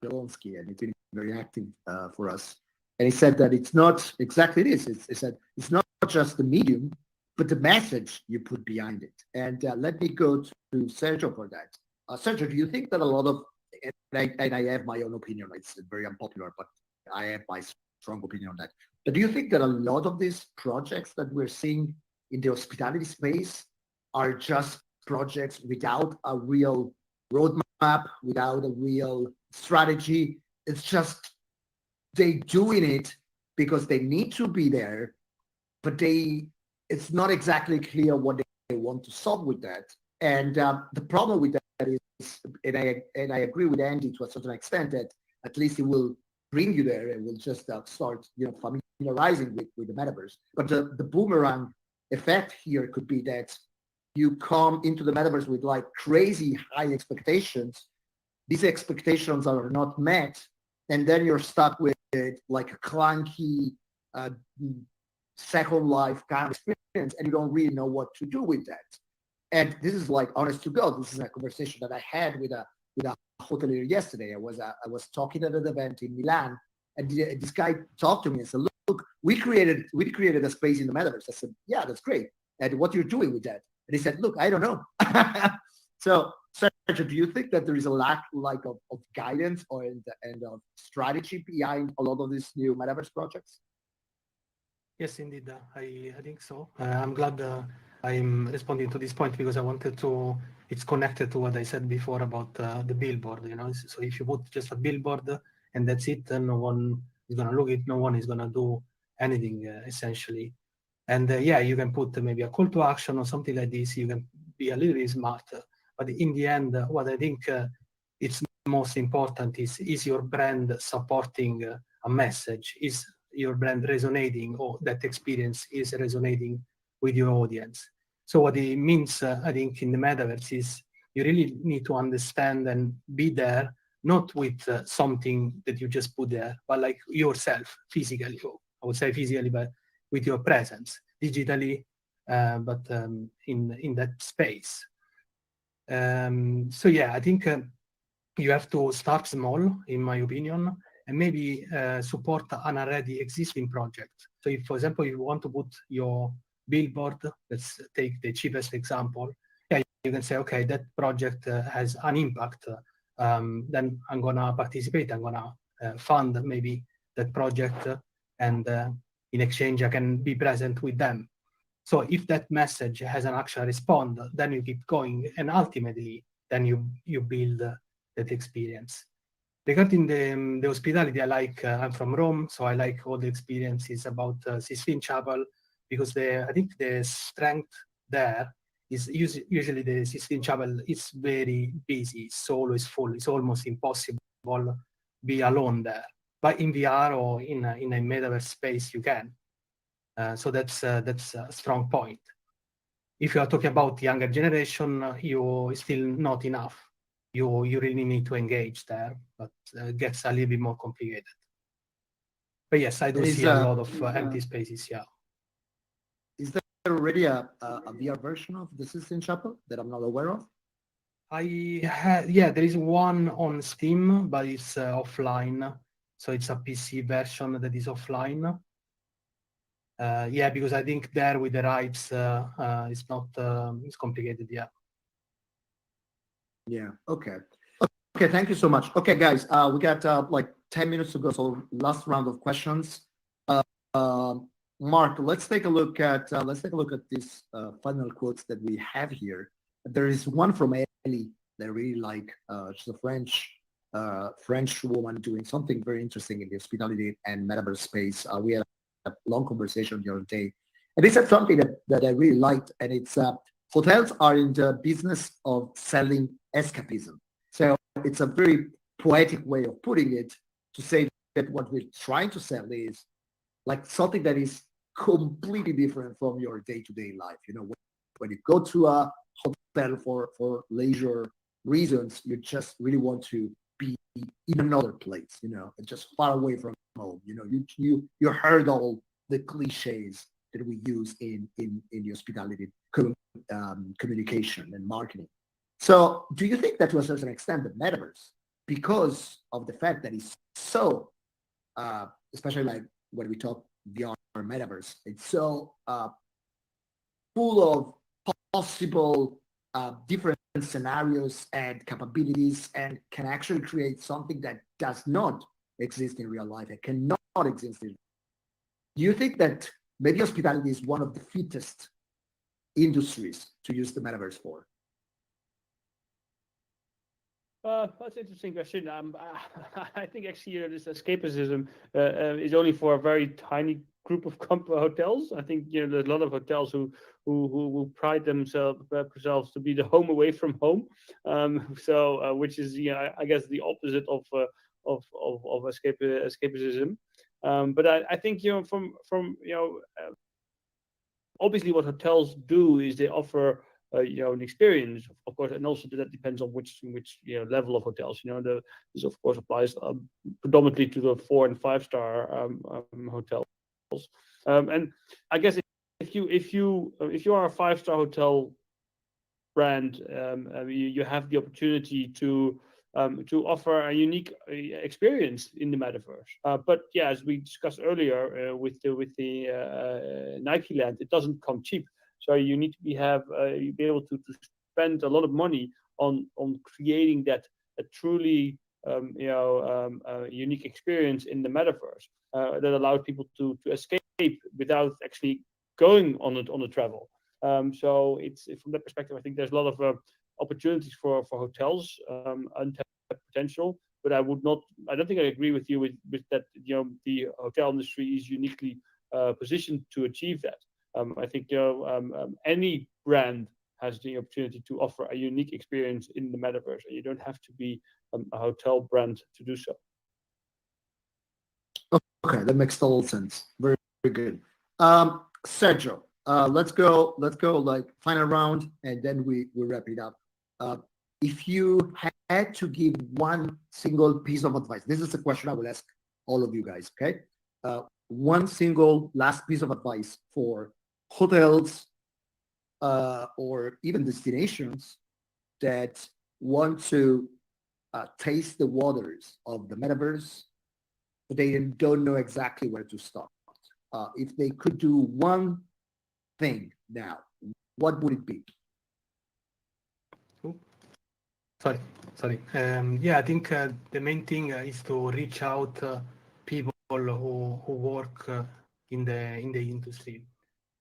Zelensky, and it's been very active for us. And he said that it's not exactly this. He said it's not just the medium, but the message you put behind it. And let me go to Sergio for that. Sergio, do you think that a lot of, and I have my own opinion, it's very unpopular, but I have my strong opinion on that. But do you think that a lot of these projects that we're seeing in the hospitality space are just projects without a real roadmap, without a real strategy? It's just they doing it because they need to be there, but it's not exactly clear what they want to solve with that. And the problem with that is, and I agree with Andy to a certain extent, that at least it will bring you there and will just start familiarizing with the metaverse. But the boomerang effect here could be that you come into the metaverse with like crazy high expectations. These expectations are not met, and then you're stuck with like a clunky Second Life kind of experience, and you don't really know what to do with that. And this is like, honest to God, this is a conversation that I had with a hotelier yesterday. I was talking at an event in Milan, and this guy talked to me and said, "Look, we created a space in the metaverse." I said, "Yeah, that's great. And what you're doing with that?" And he said, "Look, I don't know." So, Sergio, do you think that there is a lack of guidance and of strategy behind a lot of these new metaverse projects? Yes, indeed. I think so. I'm glad I'm responding to this point because I wanted to, it's connected to what I said before about the billboard, So if you put just a billboard and that's it, then no one is going to look it, no one is going to do anything essentially. And yeah, you can put maybe a call to action or something like this. You can be a little bit smarter. But in the end, what I think it's most important is your brand supporting a message? Is your brand resonating, or that experience is resonating with your audience? So what it means, I think, in the metaverse is you really need to understand and be there, not with something that you just put there, but like yourself, physically. I would say physically, but with your presence, digitally, but in that space. So yeah, I think you have to start small, in my opinion, and maybe support an already existing project. So if, for example, you want to put your billboard, let's take the cheapest example, yeah, you can say, okay, that project has an impact, then I'm gonna participate, I'm gonna fund maybe that project, and in exchange I can be present with them. So if that message has an actual response, then you keep going, and ultimately then you build that experience. Regarding the hospitality, I'm from Rome, so I like all the experiences about Sistine Chapel, because I think the strength there is usually the Sistine Chapel is very busy, it's always full, it's almost impossible to be alone there. But in VR or in a metaverse space, you can. So that's a strong point. If you are talking about the younger generation, it's still not enough. You really need to engage there, but it gets a little bit more complicated. But yes, I do see a lot of empty spaces. Yeah. Is there already a VR version of the Sistine Chapel that I'm not aware of? Yeah, there is one on Steam, but it's offline. So it's a PC version that is offline. Yeah, because I think there with the rights, it's not, it's complicated. Yeah. Yeah. Okay. Okay. Thank you so much. Okay, guys, we got like 10 minutes to go. So last round of questions. Mark, let's take a look at these final quotes that we have here. There is one from Ellie that I really like. She's a French woman doing something very interesting in the hospitality and metaverse space. We had a long conversation the other day, and they said something that I really liked, and it's hotels are in the business of selling escapism. So it's a very poetic way of putting it to say that what we're trying to sell is like something that is completely different from your day-to-day life. You know, when you go to a hotel for leisure reasons, you just really want to be in another place, you know, just far away from home. You know, you heard all the cliches that we use in the hospitality communication and marketing. So do you think that to a certain extent the metaverse, because of the fact that it's so, especially like when we talk VR metaverse, it's so full of possible different scenarios and capabilities, and can actually create something that does not exist in real life and cannot exist in. Do you think that maybe hospitality is one of the fittest industries to use the metaverse for? That's an interesting question. I think actually this escapism is only for a very tiny group of hotels. I think there's a lot of hotels who pride themselves to be the home away from home. So which is I guess the opposite of escapism. But I think from obviously what hotels do is they offer an experience, of course, and also that depends on which level of hotels. This of course applies predominantly to the 4 and 5 star hotels. And I guess if you are a 5-star hotel brand, you have the opportunity to offer a unique experience in the metaverse. But yeah, as we discussed earlier with the Nike Land, it doesn't come cheap. So you need to be able to spend a lot of money on creating that a truly unique experience in the metaverse that allows people to escape without actually going on a travel. So it's from that perspective, I think there's a lot of opportunities for hotels, untapped potential. But I don't think I agree with you with that. The hotel industry is uniquely positioned to achieve that. I think any brand has the opportunity to offer a unique experience in the metaverse, and you don't have to be a hotel brand to do so. Okay, that makes total sense. Very, very good. Sergio, let's go like final round, and then we wrap it up. If you had to give one single piece of advice, this is a question I will ask all of you guys, okay? One single last piece of advice for hotels or even destinations that want to taste the waters of the metaverse, but they don't know exactly where to start. If they could do one thing now, what would it be? Sorry. Yeah, I think the main thing is to reach out people who work in the industry,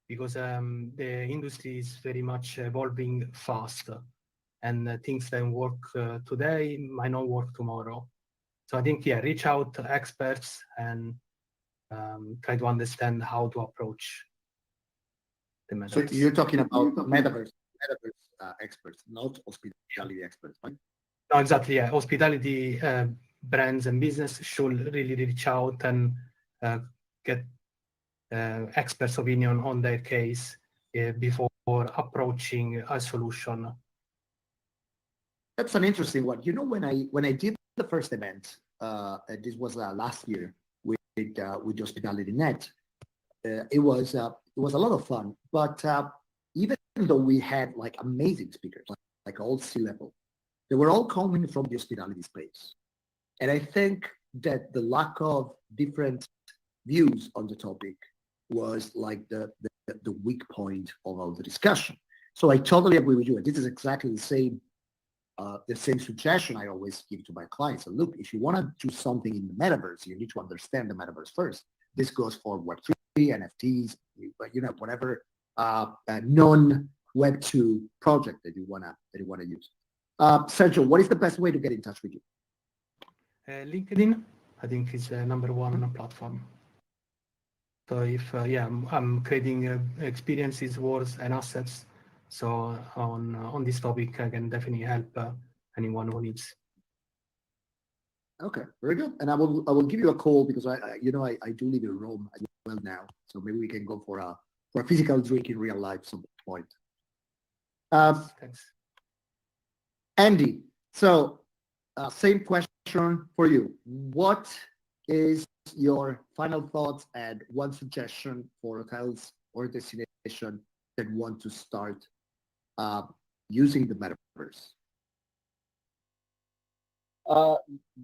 because the industry is very much evolving fast, and things that work today might not work tomorrow. So I think, yeah, reach out to experts and try to understand how to approach the metaverse. So you're talking about metaverse experts, not hospitality experts, right? No, exactly. Yeah, hospitality brands and business should really reach out and get experts' opinion on their case before approaching a solution. That's an interesting one. When I did the first event, this was last year with Hospitality Net. It was a lot of fun, but even though we had like amazing speakers, like all C-level, they were all coming from the hospitality space. And I think that the lack of different views on the topic was like the weak point of all the discussion. So I totally agree with you. And this is exactly the same suggestion I always give to my clients. So look, if you want to do something in the metaverse, you need to understand the metaverse first. This goes for Web3, NFTs, whatever non-Web2 project that you wanna use. Sergio, what is the best way to get in touch with you? LinkedIn, I think, is the number one platform. So if I'm creating experiences, words, and assets. So on this topic, I can definitely help anyone who needs. Okay, very good. And I will give you a call because I do live in Rome. well now. So maybe we can go for a physical drink in real life some point. Thanks. Andy, so same question for you. What is your final thoughts and one suggestion for hotels or destination that want to start using the metaverse?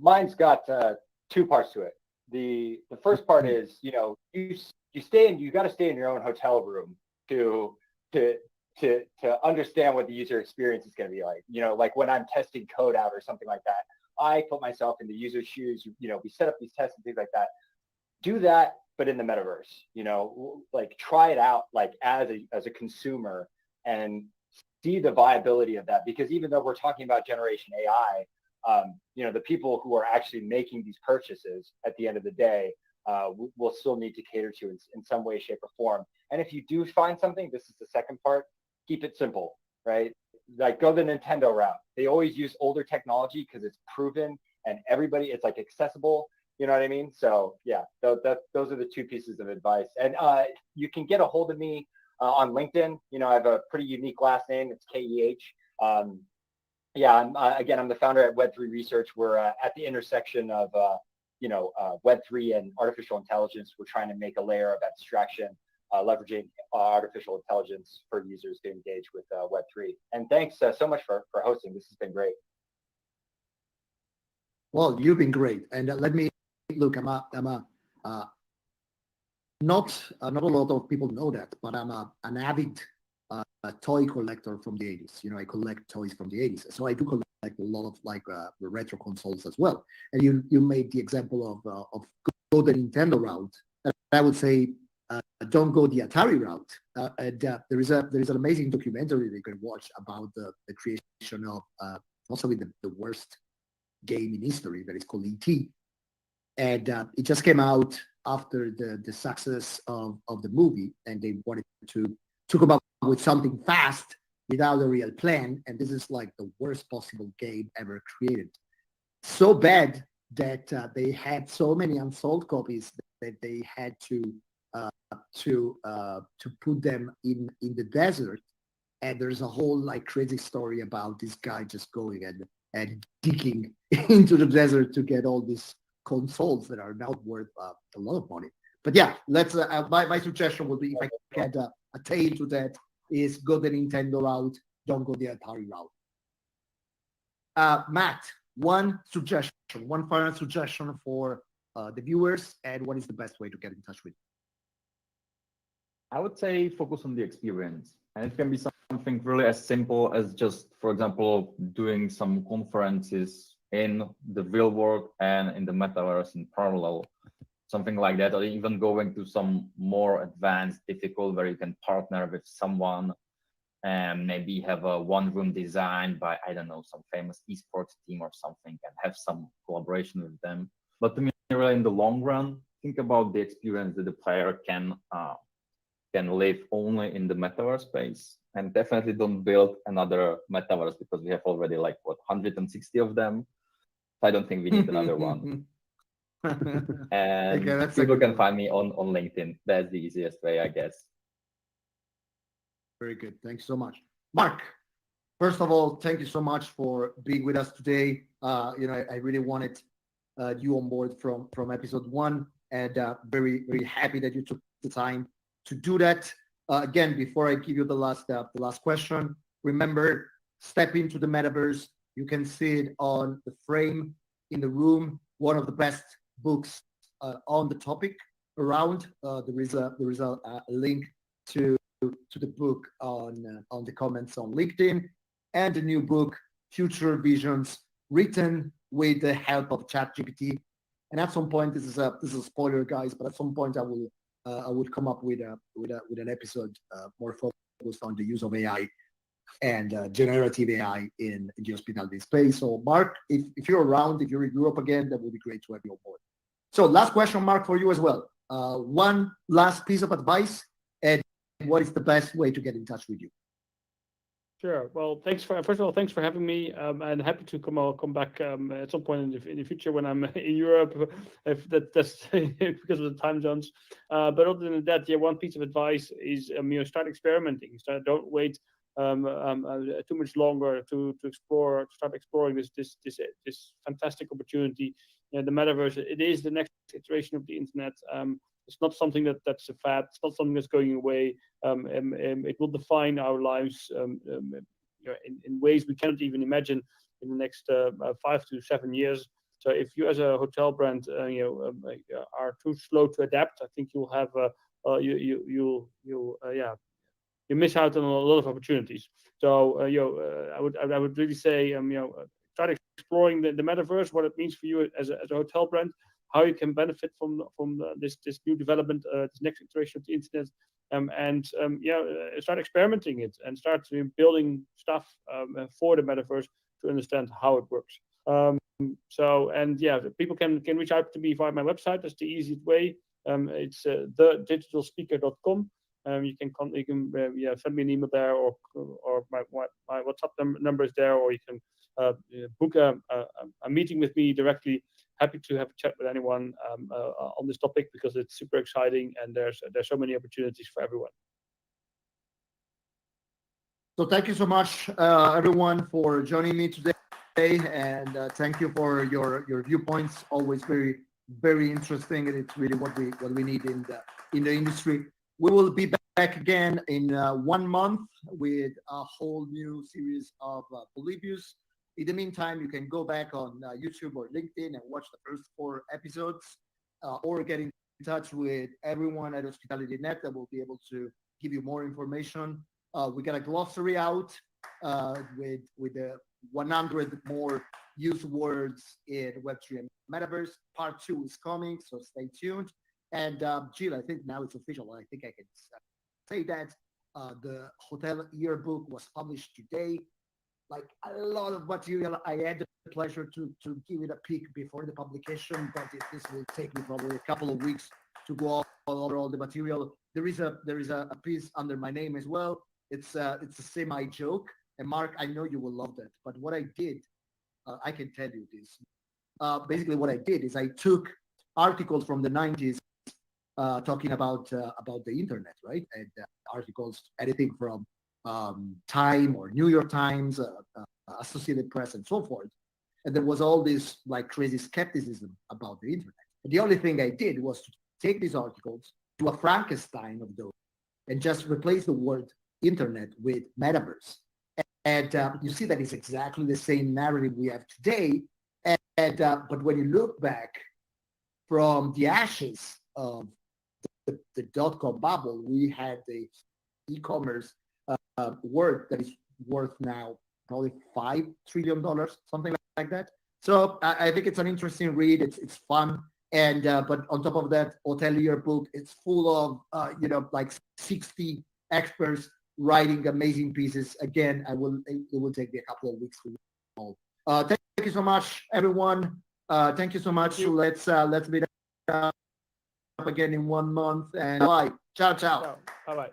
Mine's got two parts to it. The first part is, you know, you got to stay in your own hotel room to understand what the user experience is going to be like. You know, like when I'm testing code out or something like that, I put myself in the user's shoes. You know, we set up these tests and things like that. Do that, but in the metaverse. You know, like try it out, like as a consumer, and see the viability of that. Because even though we're talking about generation AI, you know, the people who are actually making these purchases at the end of the day will still need to cater to in some way, shape, or form. And if you do find something, this is the second part, keep it simple, right? Like go the Nintendo route. They always use older technology because it's proven and everybody, it's like accessible. You know what I mean? So yeah, those are the two pieces of advice. And you can get a hold of me on LinkedIn. You know, I have a pretty unique last name. It's K-E-H. Yeah, I'm the founder at Web3 Research. We're at the intersection of, Web3 and artificial intelligence. We're trying to make a layer of abstraction, leveraging artificial intelligence for users to engage with Web3. And thanks so much for hosting. This has been great. Well, you've been great. And let me look. Not a lot of people know that, but I'm an avid toy collector from the 80s. You know, I collect toys from the 80s. So I do collect a lot of the retro consoles as well. And you made the example of go the Nintendo route. And I would say don't go the Atari route. And there is an amazing documentary you can watch about the creation of possibly the worst game in history that is called E.T. And it just came out after the success of the movie, and they wanted to come up with something fast without a real plan. And this is like the worst possible game ever created. So bad that they had so many unsold copies that they had to put them in the desert. And there's a whole like crazy story about this guy just going and digging into the desert to get all these consoles that are now worth a lot of money. But yeah, let's. My suggestion would be, if I had a tail to that, is go the Nintendo route, don't go the Atari route. Matt, one final suggestion for the viewers, and what is the best way to get in touch with you? I would say focus on the experience, and it can be something really as simple as just, for example, doing some conferences in the real world and in the metaverse in parallel, something like that, or even going to some more advanced, difficult, where you can partner with someone and maybe have a one-room design by, I don't know, some famous esports team or something, and have some collaboration with them. But to me, really, in the long run, think about the experience that the player can live only in the metaverse space, and definitely don't build another metaverse, because we have already 160 of them. I don't think we need another one. And okay, people can find me on LinkedIn. That's the easiest way, I guess. Very good. Thanks so much. Mark, first of all, thank you so much for being with us today. I really wanted you on board from episode 1, and very, very happy that you took the time to do that. Again, before I give you the last question, remember, step into the metaverse. You can see it on the frame in the room. One of the best books on the topic around. There is a link to the book on the comments on LinkedIn, and the new book, Future Visions, written with the help of ChatGPT. And at some point, this is a spoiler, guys, but at some point I would come up with an episode more focused on the use of AI and generative AI in the hospitality space. So Mark, if you're around, if you're in Europe again, that would be great to have you on board. So last question, Mark, for you as well. One last piece of advice, and what is the best way to get in touch with you? Sure. Well, first of all, thanks for having me, and happy to come back at some point in the future when I'm in Europe, if that's because of the time zones. But other than that, yeah, one piece of advice is start experimenting. Don't wait too much longer to explore, to start exploring this fantastic opportunity. The metaverse, it is the next iteration of the internet. It's not something that's a fad. It's not something that's going away. It will define our lives in ways we cannot even imagine in the next 5 to 7 years. So if you, as a hotel brand, are too slow to adapt, I think you'll have you miss out on a lot of opportunities. So I would really say start exploring the metaverse, what it means for you as a hotel brand, how you can benefit from this new development, this next iteration of the internet, and start experimenting it and start building stuff for the metaverse to understand how it works. People can reach out to me via my website. That's the easiest way. It's thedigitalspeaker.com. You can send me an email there, or my WhatsApp number is there, or you can book a meeting with me directly. Happy to have a chat with anyone on this topic, because it's super exciting and there's so many opportunities for everyone. So thank you so much, everyone, for joining me today, and thank you for your viewpoints. Always very, very interesting, and it's really what we need in the industry. We will be back again in 1 month with a whole new series of Polybius. In the meantime, you can go back on YouTube or LinkedIn and watch the first 4 episodes, or get in touch with everyone at Hospitality.net that will be able to give you more information. We got a glossary out with the 100 more used words in Web3 and Metaverse. Part 2 is coming, so stay tuned. And Jill, I think now it's official. I think I can say that the hotel yearbook was published today. Like a lot of material. I had the pleasure to give it a peek before the publication, but this will take me probably a couple of weeks to go over all the material. There is a piece under my name as well. It's a semi joke. And Mark, I know you will love that. But what I did, I can tell you this. Basically, what I did is I took articles from the 90s talking about the internet, right? And articles, anything from Time or New York Times, Associated Press, and so forth. And there was all this like crazy skepticism about the internet. And the only thing I did was to take these articles, do a Frankenstein of those, and just replace the word internet with metaverse. And you see that it's exactly the same narrative we have today. But when you look back from the ashes of the dot-com bubble, we had the e-commerce word that is worth now probably $5 trillion, something like that. So I think it's an interesting read. It's fun. And but on top of that, Hotel Yearbook, it's full of like 60 experts writing amazing pieces. Again, it will take me a couple of weeks to read all. Thank you so much, everyone. Thank you so much. Let's meet up again in 1 month. And bye. Ciao, ciao. Bye bye.